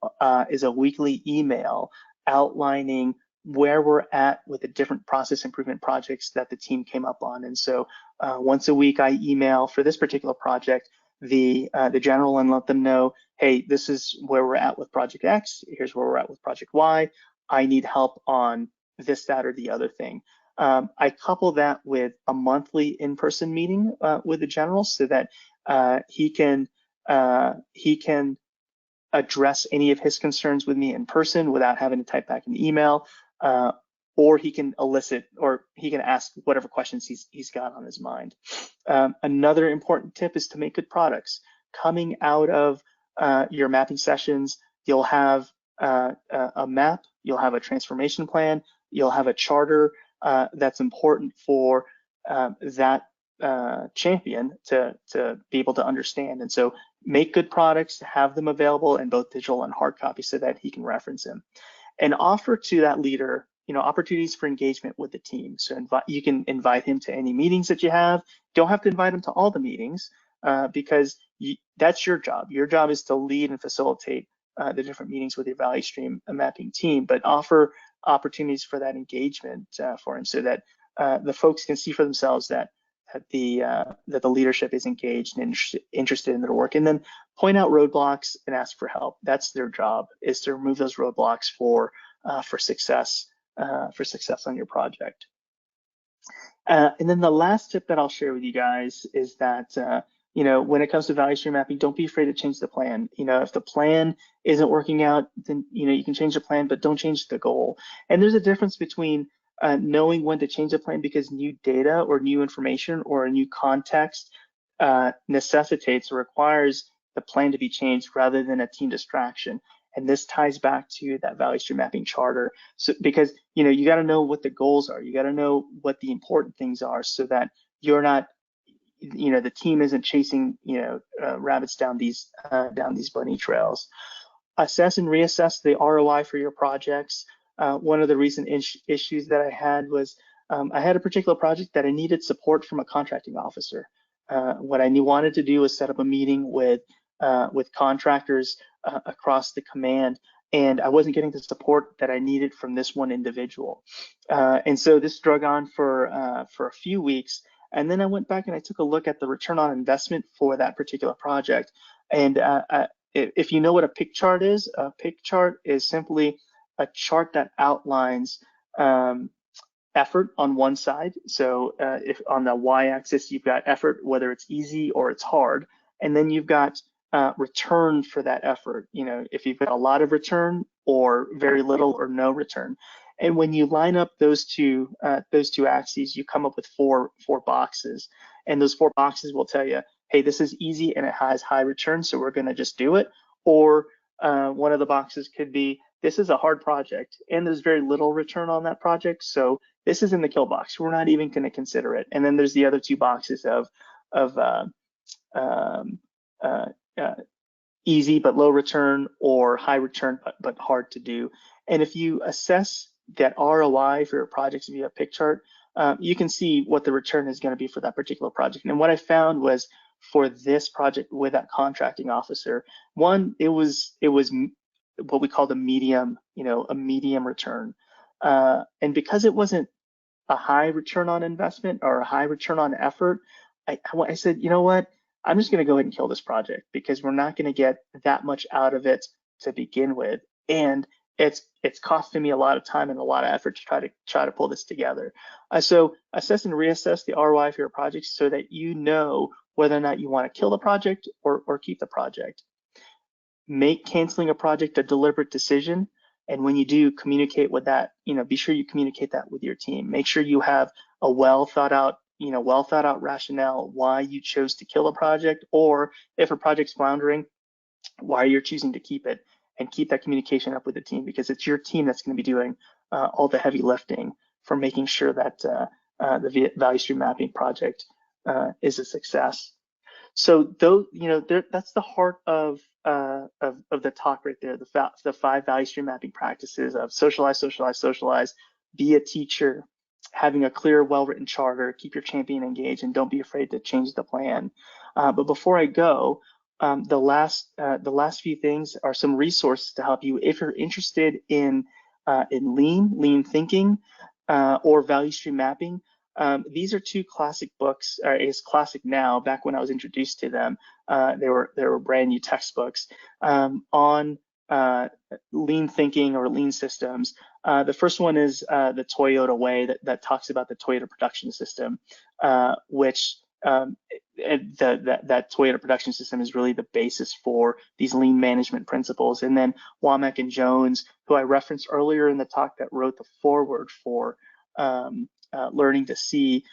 is a weekly email outlining where we're at with the different process improvement projects that the team came up on. And so once a week, I email for this particular project the general and let them know, hey, this is where we're at with project X. Here's where we're at with project Y. I need help on this, that, or the other thing. I couple that with a monthly in-person meeting with the general, so that he can address any of his concerns with me in person without having to type back an email, or he can elicit, or he can ask whatever questions he's got on his mind. Another important tip is to make good products. Coming out of your mapping sessions, you'll have a map, you'll have a transformation plan, you'll have a charter that's important for that champion to be able to understand. And so make good products, have them available in both digital and hard copy so that he can reference them, and offer to that leader opportunities for engagement with the team. So you can invite him to any meetings that you have. Don't have to invite him to all the meetings because that's your job. Your job is to lead and facilitate the different meetings with your value stream mapping team, but offer opportunities for that engagement for him, so that the folks can see for themselves that the leadership is engaged and interested in their work. And then point out roadblocks and ask for help. That's their job, is to remove those roadblocks for success on your project. And then the last tip that I'll share with you guys is that when it comes to value stream mapping, don't be afraid to change the plan. If the plan isn't working out, then you can change the plan, but don't change the goal. And there's a difference between knowing when to change the plan because new data or new information or a new context necessitates or requires the plan to be changed, rather than a team distraction. And this ties back to that value stream mapping charter. So because you got to know what the goals are, you got to know what the important things are, so that you're not, the team isn't chasing rabbits down these bunny trails. Assess and reassess the ROI for your projects. One of the recent issues that I had was I had a particular project that I needed support from a contracting officer. What I wanted to do was set up a meeting with contractors across the command, and I wasn't getting the support that I needed from this one individual. And so this drug on for a few weeks. And then I went back and I took a look at the return on investment for that particular project. And if you know what a pick chart is simply a chart that outlines effort on one side. So if on the y-axis you've got effort, whether it's easy or it's hard, and then you've got return for that effort. If you've got a lot of return or very little or no return. And when you line up those two axes, you come up with four boxes. And those 4 boxes will tell you, hey, this is easy and it has high return, so we're going to just do it. Or one of the boxes could be, this is a hard project and there's very little return on that project, so this is in the kill box. We're not even going to consider it. And then there's the other 2 boxes of easy but low return, or high return but hard to do. And if you assess that ROI for your projects via pick chart, you can see what the return is going to be for that particular project. And what I found was, for this project with that contracting officer, one, it was what we called a medium return. And because it wasn't a high return on investment or a high return on effort, I said, you know what, I'm just going to go ahead and kill this project, because we're not going to get that much out of it to begin with, and it's costing me a lot of time and a lot of effort to try to pull this together. So assess and reassess the ROI for your projects, so that you know whether or not you want to kill the project or keep the project. Make canceling a project a deliberate decision. And when you do, communicate with that, be sure you communicate that with your team. Make sure you have a well thought out rationale why you chose to kill a project, or if a project's floundering, why you're choosing to keep it, and keep that communication up with the team, because it's your team that's going to be doing all the heavy lifting for making sure that the value stream mapping project is a success. So that's the heart of the talk right there. The 5 value stream mapping practices of socialize, socialize, socialize, be a teacher, having a clear, well-written charter, keep your champion engaged, and don't be afraid to change the plan. But before I go, the last few things are some resources to help you if you're interested in lean thinking or value stream mapping. These are 2 classic books, or is classic now. Back when I was introduced to them, they were brand new textbooks on lean thinking or lean systems. The first one is the Toyota Way, that talks about the Toyota production system, which that Toyota production system is really the basis for these lean management principles. And then Womack and Jones, who I referenced earlier in the talk, that wrote the foreword for Learning to See,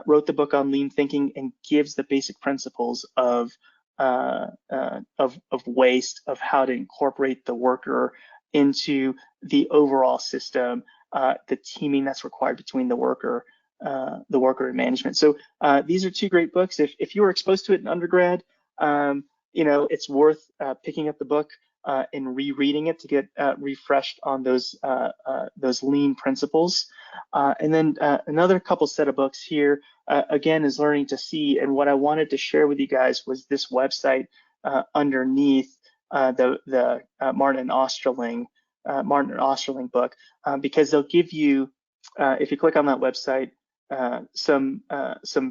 wrote the book on lean thinking and gives the basic principles of waste, of how to incorporate the worker into the overall system, the teaming that's required between the worker and management. So these are 2 great books. If you were exposed to it in undergrad, it's worth picking up the book and rereading it to get refreshed on those lean principles. And then another couple set of books here, again, is Learning to See. And what I wanted to share with you guys was this website underneath the Martin and Osterling book, because they'll give you, if you click on that website, some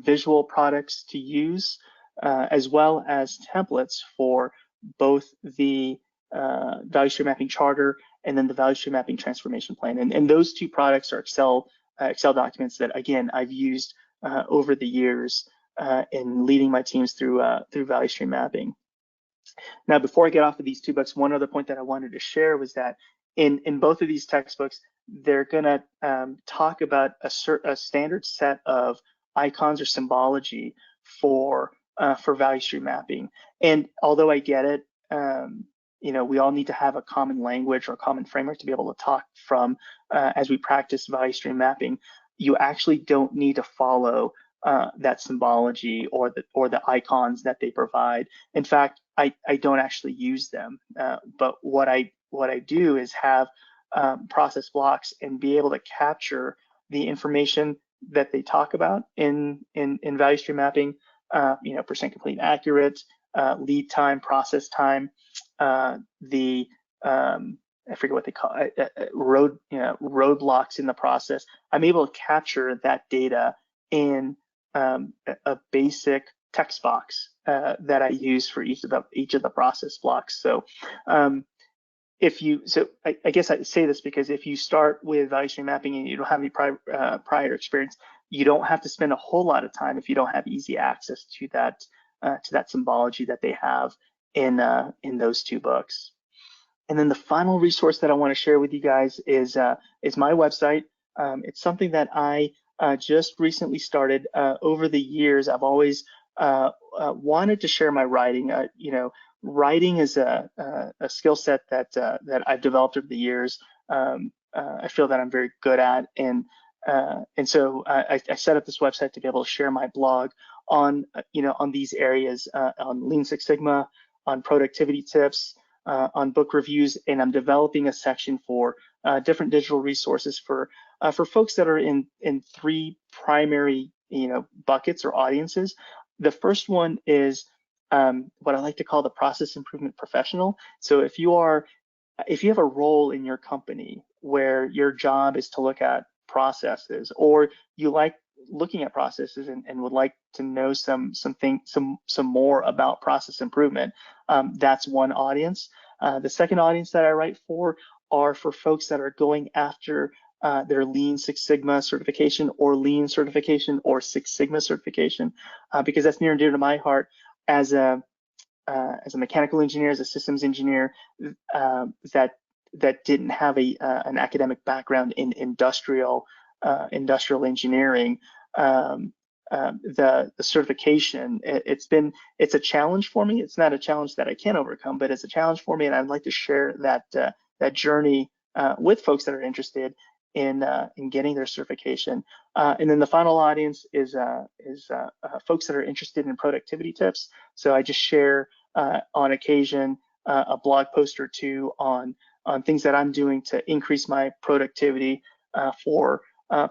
visual products to use, as well as templates for both the value stream mapping charter and then the value stream mapping transformation plan. And those 2 products are Excel documents that, again, I've used over the years in leading my teams through value stream mapping. Now, before I get off of these 2 books, one other point that I wanted to share was that in both of these textbooks, they're going to talk about a standard set of icons or symbology for value stream mapping. And although I get it, we all need to have a common language or a common framework to be able to talk from as we practice value stream mapping. You actually don't need to follow that symbology or the icons that they provide. In fact, I don't actually use them, but what I do is have process blocks and be able to capture the information that they talk about in value stream mapping. Percent complete accurate, lead time, process time, I forget what they call it, roadblocks in the process. I'm able to capture that data in a basic text box that I use for each of the process blocks. So I guess I say this because if you start with value stream mapping and you don't have any prior experience, you don't have to spend a whole lot of time if you don't have easy access to that symbology that they have in those two books. And then the final resource that I want to share with you guys is my website. It's something that I just recently started. Over the years, I've always wanted to share my writing. Writing is a skill set that I've developed over the years. I feel that I'm very good at, and so I set up this website to be able to share my blog on these areas, on Lean Six Sigma, on productivity tips, on book reviews, and I'm developing a section for different digital resources for folks that are in three primary buckets or audiences. The first one is what I like to call the process improvement professional. So if you have a role in your company where your job is to look at processes, or you like looking at processes and would like to know some more about process improvement, that's one audience. The second audience that I write for are for folks that are going after their Lean Six Sigma certification or Lean certification or Six Sigma certification, because that's near and dear to my heart as a mechanical engineer, as a systems engineer that didn't have an academic background in industrial engineering. The certification, it's a challenge for me. It's not a challenge that I can overcome, but it's a challenge for me, and I'd like to share that journey with folks that are interested in getting their certification. And then the final audience is folks that are interested in productivity tips. So I just share on occasion a blog post or two on things that I'm doing to increase my productivity for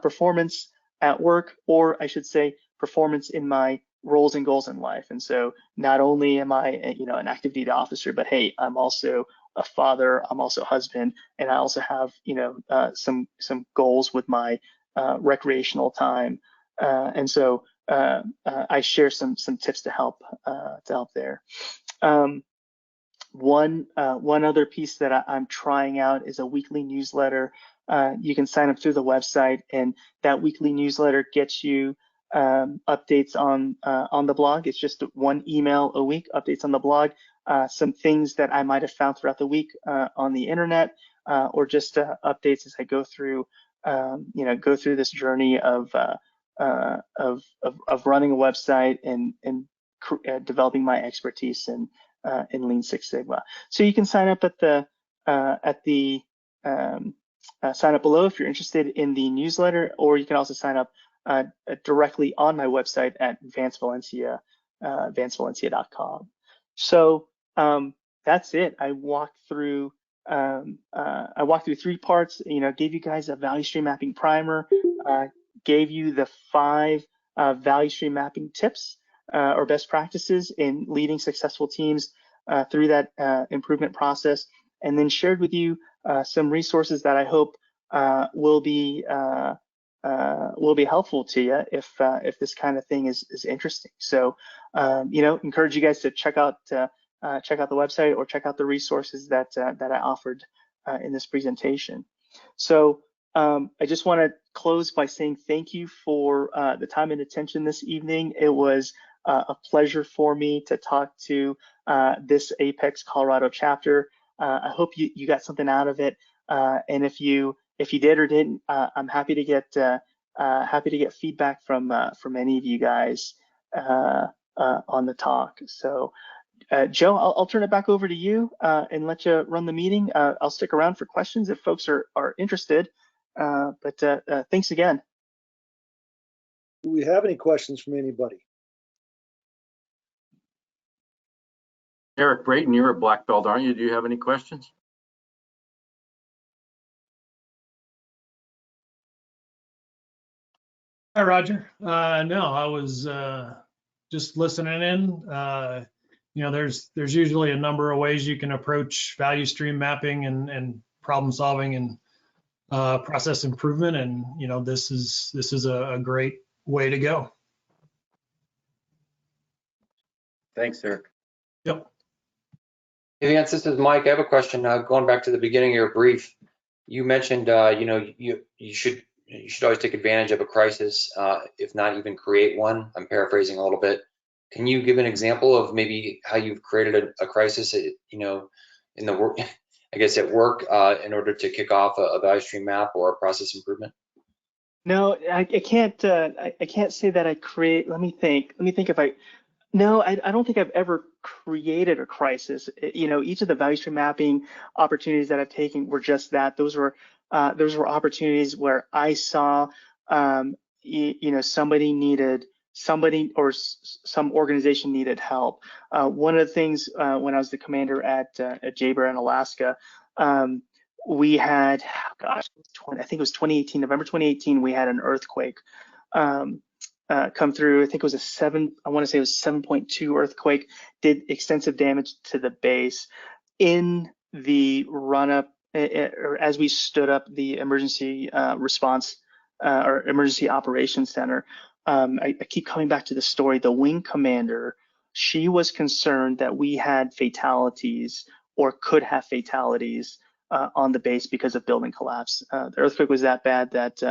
performance at work, or I should say performance in my roles and goals in life. And so not only am I an active duty officer, but hey, I'm also a father, I'm also a husband, and I also have some goals with my recreational time. And so I share some tips to help there. One other piece that I'm trying out is a weekly newsletter. You can sign up through the website, and that weekly newsletter gets you updates on the blog. It's just one email a week, updates on the blog, some things that I might have found throughout the week on the internet, or just updates as I go through this journey of running a website and developing my expertise in Lean Six Sigma. So you can sign up at the sign up below if you're interested in the newsletter, or you can also sign up directly on my website at vancevalencia.com. So that's it. I walked through 3 parts. Gave you guys a value stream mapping primer, gave you the 5 value stream mapping tips or best practices in leading successful teams through that improvement process, and then shared with you some resources that I hope will be helpful to you if this kind of thing is interesting. So encourage you guys to check out the website or check out the resources that I offered in this presentation. So I just want to close by saying thank you for the time and attention this evening. It was a pleasure for me to talk to this Apex Colorado chapter. I hope you got something out of it, and if you did or didn't, I'm happy to get feedback from any of you guys on the talk. So Joe, I'll turn it back over to you and let you run the meeting. I'll stick around for questions if folks are interested. But thanks again. Do we have any questions from anybody? Eric Brayton, you're a black belt, aren't you? Do you have any questions? Hi, Roger. No, I was just listening in. There's usually a number of ways you can approach value stream mapping and problem solving and process improvement, and this is a great way to go. Thanks, Eric. Yep. Hey, Vance, this is Mike. I have a question. Going back to the beginning of your brief, you mentioned you should always take advantage of a crisis, if not even create one. I'm paraphrasing a little bit. Can you give an example of maybe how you've created a crisis, in the work, I guess at work, in order to kick off a value stream map or a process improvement? No, I can't. I can't say that I create. Let me think. If I. No, I don't think I've ever created a crisis. Each of the value stream mapping opportunities that I've taken were just that. Those were opportunities where I saw, somebody or some organization needed help. One of the things when I was the commander at JBER in Alaska, we had, I think it was 2018, November 2018, we had an earthquake. Come through. I think it was I want to say it was 7.2 earthquake, did extensive damage to the base. In the run-up, or as we stood up the emergency response or emergency operations center, I keep coming back to the story. The wing commander, she was concerned that we had fatalities or could have fatalities on the base because of building collapse. The earthquake was that bad that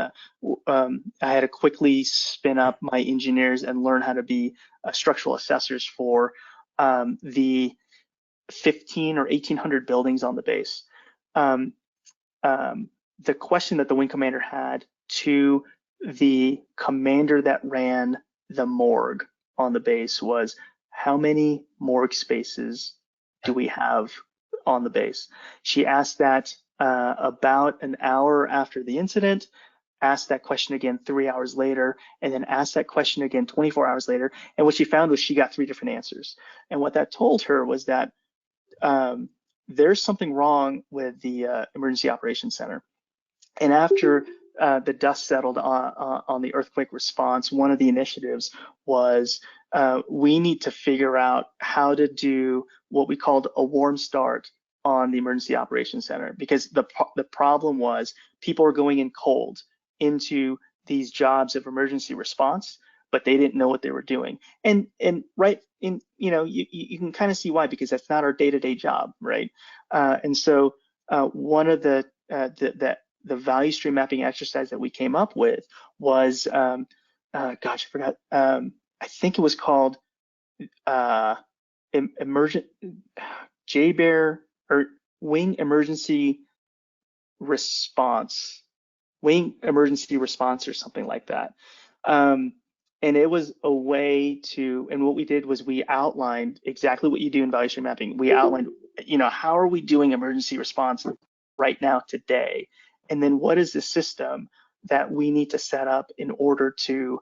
I had to quickly spin up my engineers and learn how to be structural assessors for the 15 or 1,800 buildings on the base. The question that the wing commander had to the commander that ran the morgue on the base was, how many morgue spaces do we have on the base? She asked that about an hour after the incident, asked that question again 3 hours later, and then asked that question again 24 hours later. And what she found was she got 3 different answers. And what that told her was that there's something wrong with the emergency operations center. And after the dust settled on the earthquake response, one of the initiatives was we need to figure out how to do what we called a warm start on the emergency operations center, because the problem was people were going in cold into these jobs of emergency response, but they didn't know what they were doing. And right in, you can kind of see why, because that's not our day-to-day job, right? And so one of the value stream mapping exercise that we came up with was, gosh, I forgot. I think it was called emergent JBER or wing emergency response or something like that. And it was a way to, and what we did was we outlined exactly what you do in value stream mapping. We outlined, how are we doing emergency response right now today? And then what is the system that we need to set up in order to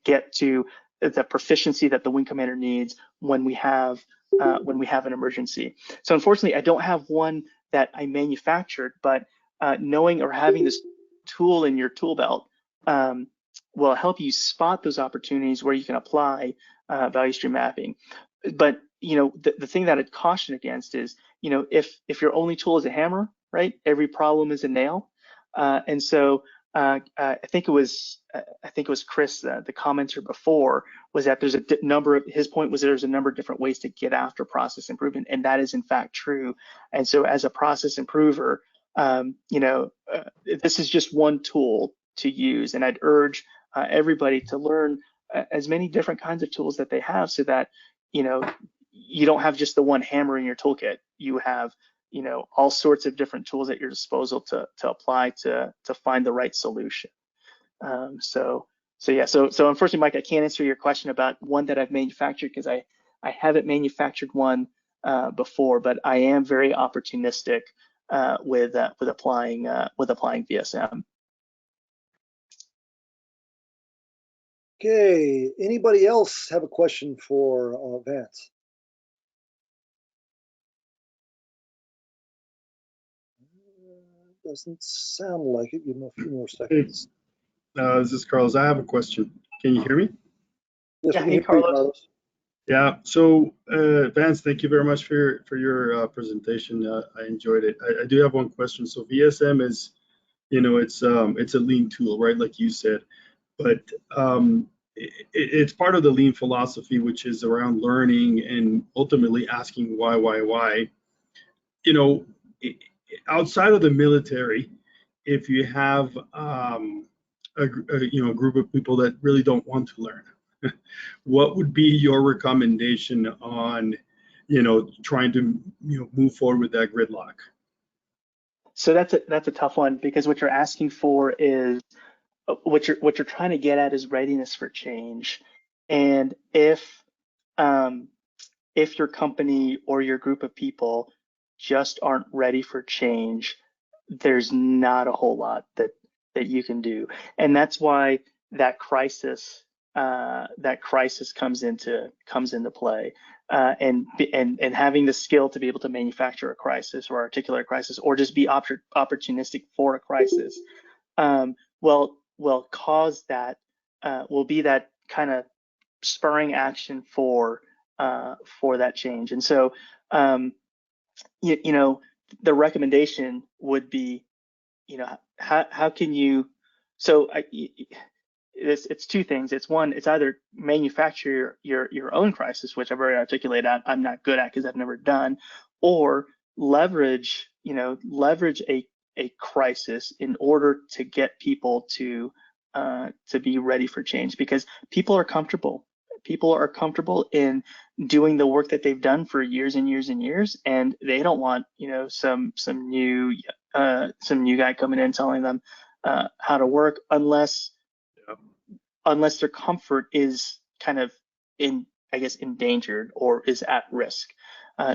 get to the proficiency that the wing commander needs when we have an emergency. So unfortunately, I don't have one that I manufactured, but knowing or having this tool in your tool belt will help you spot those opportunities where you can apply value stream mapping. But the thing that I'd caution against is, if your only tool is a hammer, right? Every problem is a nail. And so I think it was Chris, the commenter before, was that there's his point was there's a number of different ways to get after process improvement, and that is in fact true. And so as a process improver, this is just one tool to use, and I'd urge everybody to learn as many different kinds of tools that they have, so that you don't have just the one hammer in your toolkit. You have all sorts of different tools at your disposal to apply to find the right solution. So So yeah, so unfortunately, Mike, I can't answer your question about one that I've manufactured because I haven't manufactured one before, but I am very opportunistic with applying VSM. Okay, anybody else have a question for Vance? Doesn't sound like it. Give him a few more seconds. This is Carlos. I have a question. Can you hear me? Yes, Yeah, we can hey, hear you, Carlos. Carlos. Yeah. So, Vance, thank you very much for your presentation. I enjoyed it. I do have one question. So, VSM is, it's a lean tool, right? Like you said, but it's part of the lean philosophy, which is around learning and ultimately asking why. You know, outside of the military, if you have a group of people that really don't want to learn, what would be your recommendation on trying to move forward with that gridlock? So that's a tough one because what you're asking for is what you're trying to get at is readiness for change. And if your company or your group of people just aren't ready for change, there's not a whole lot that you can do. And that's why that crisis comes into play. And having the skill to be able to manufacture a crisis or articulate a crisis or just be opportunistic for a crisis will cause that will be that kind of spurring action for that change. And so the recommendation would be, how can you, so it's two things. It's one, it's either manufacture your own crisis, which I've already articulated I'm not good at because I've never done, or leverage a crisis in order to get people to be ready for change, because people are comfortable. People are comfortable in doing the work that they've done for years and years and years, and they don't want some new guy coming in telling them how to work unless their comfort is kind of endangered or is at risk.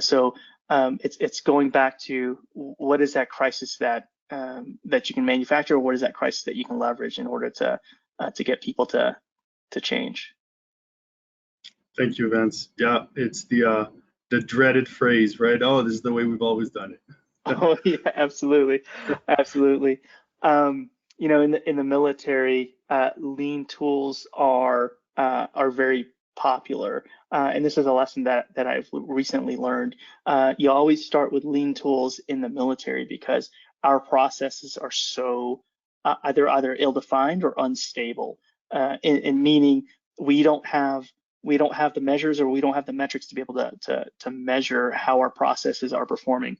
So it's going back to what is that crisis that you can manufacture, or what is that crisis that you can leverage in order to get people to change. Thank you, Vance. Yeah, it's the dreaded phrase, right? Oh, this is the way we've always done it. Oh yeah, absolutely. In the military, lean tools are very popular, and this is a lesson that I've recently learned. You always start with lean tools in the military because our processes are so either ill-defined or unstable, in meaning we don't have the measures, or we don't have the metrics to be able to measure how our processes are performing.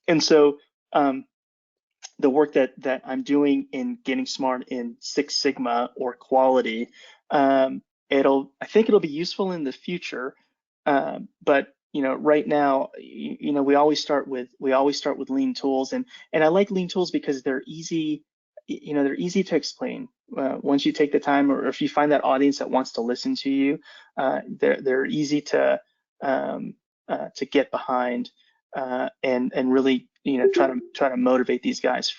And so the work that I'm doing in getting smart in Six Sigma or quality, I think it'll be useful in the future. But right now, we always start with lean tools, and I like lean tools because they're easy. They're easy to explain. Once you take the time, or if you find that audience that wants to listen to you, they're easy to get behind, and really try to motivate these guys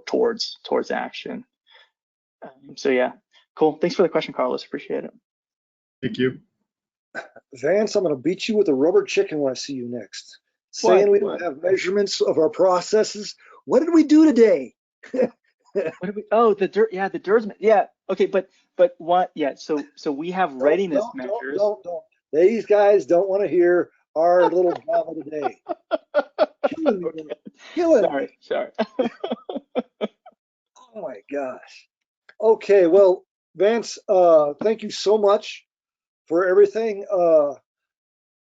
towards action. So yeah, cool. Thanks for the question, Carlos. Appreciate it. Thank you. Vance, I'm going to beat you with a rubber chicken when I see you next. Saying we don't have measurements of our processes. What did we do today? What did we? Oh, the dirt. Yeah, the DIRS. Yeah. Okay, but what? Yeah. So we have readiness measures. Don't. These guys don't want to hear our little drama today. Killing me. Killing me. Sorry. Oh my gosh. Okay, well, Vance, thank you so much for everything.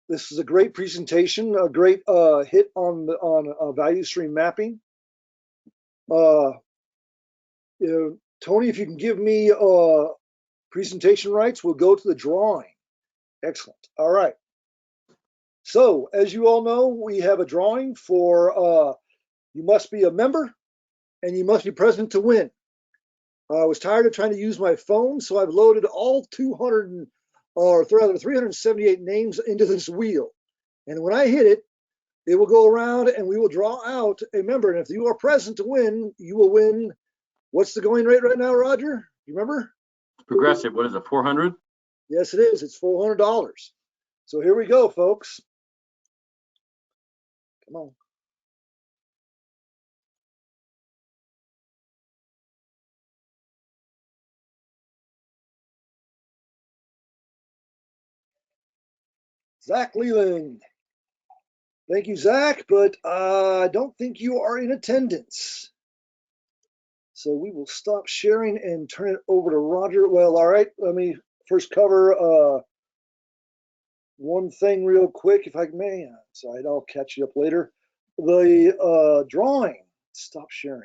This is a great presentation, a great hit on value stream mapping. Tony, if you can give me presentation rights, we'll go to the drawing. Excellent. All right. So, as you all know, we have a drawing for you must be a member and you must be present to win. I was tired of trying to use my phone, so I've loaded all 378 names into this wheel. And when I hit it, it will go around and we will draw out a member. And if you are present to win, you will win. What's the going rate right now, Roger? You remember? Progressive, what is it, 400? Yes, it is. It's $400. So here we go, folks. Come on. Zach Leland. Thank you, Zach, but I don't think you are in attendance. So we will stop sharing and turn it over to Roger. Well, all right, let me first cover one thing real quick, if I may. Sorry, I'll catch you up later. The drawing. Stop sharing.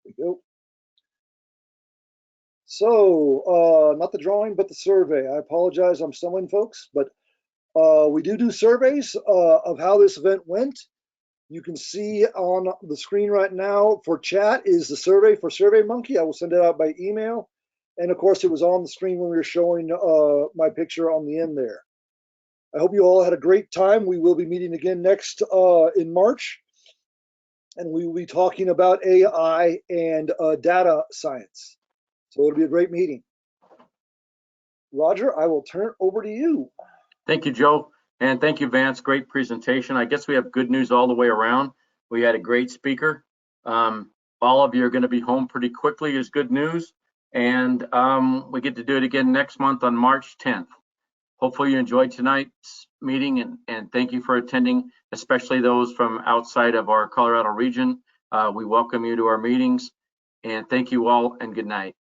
There we go. So, not the drawing, but the survey. I apologize, I'm stumbling, folks, but we do surveys of how this event went. You can see on the screen right now for chat is the survey for SurveyMonkey. I will send it out by email. And of course, it was on the screen when we were showing my picture on the end there. I hope you all had a great time. We will be meeting again next in March. And we will be talking about AI and data science. So it'll be a great meeting. Roger, I will turn it over to you. Thank you, Joe. And thank you, Vance. Great presentation. I guess we have good news all the way around. We had a great speaker. All of you are going to be home pretty quickly is good news. And we get to do it again next month on March 10th. Hopefully you enjoyed tonight's meeting and thank you for attending, especially those from outside of our Colorado region. We welcome you to our meetings and thank you all and good night.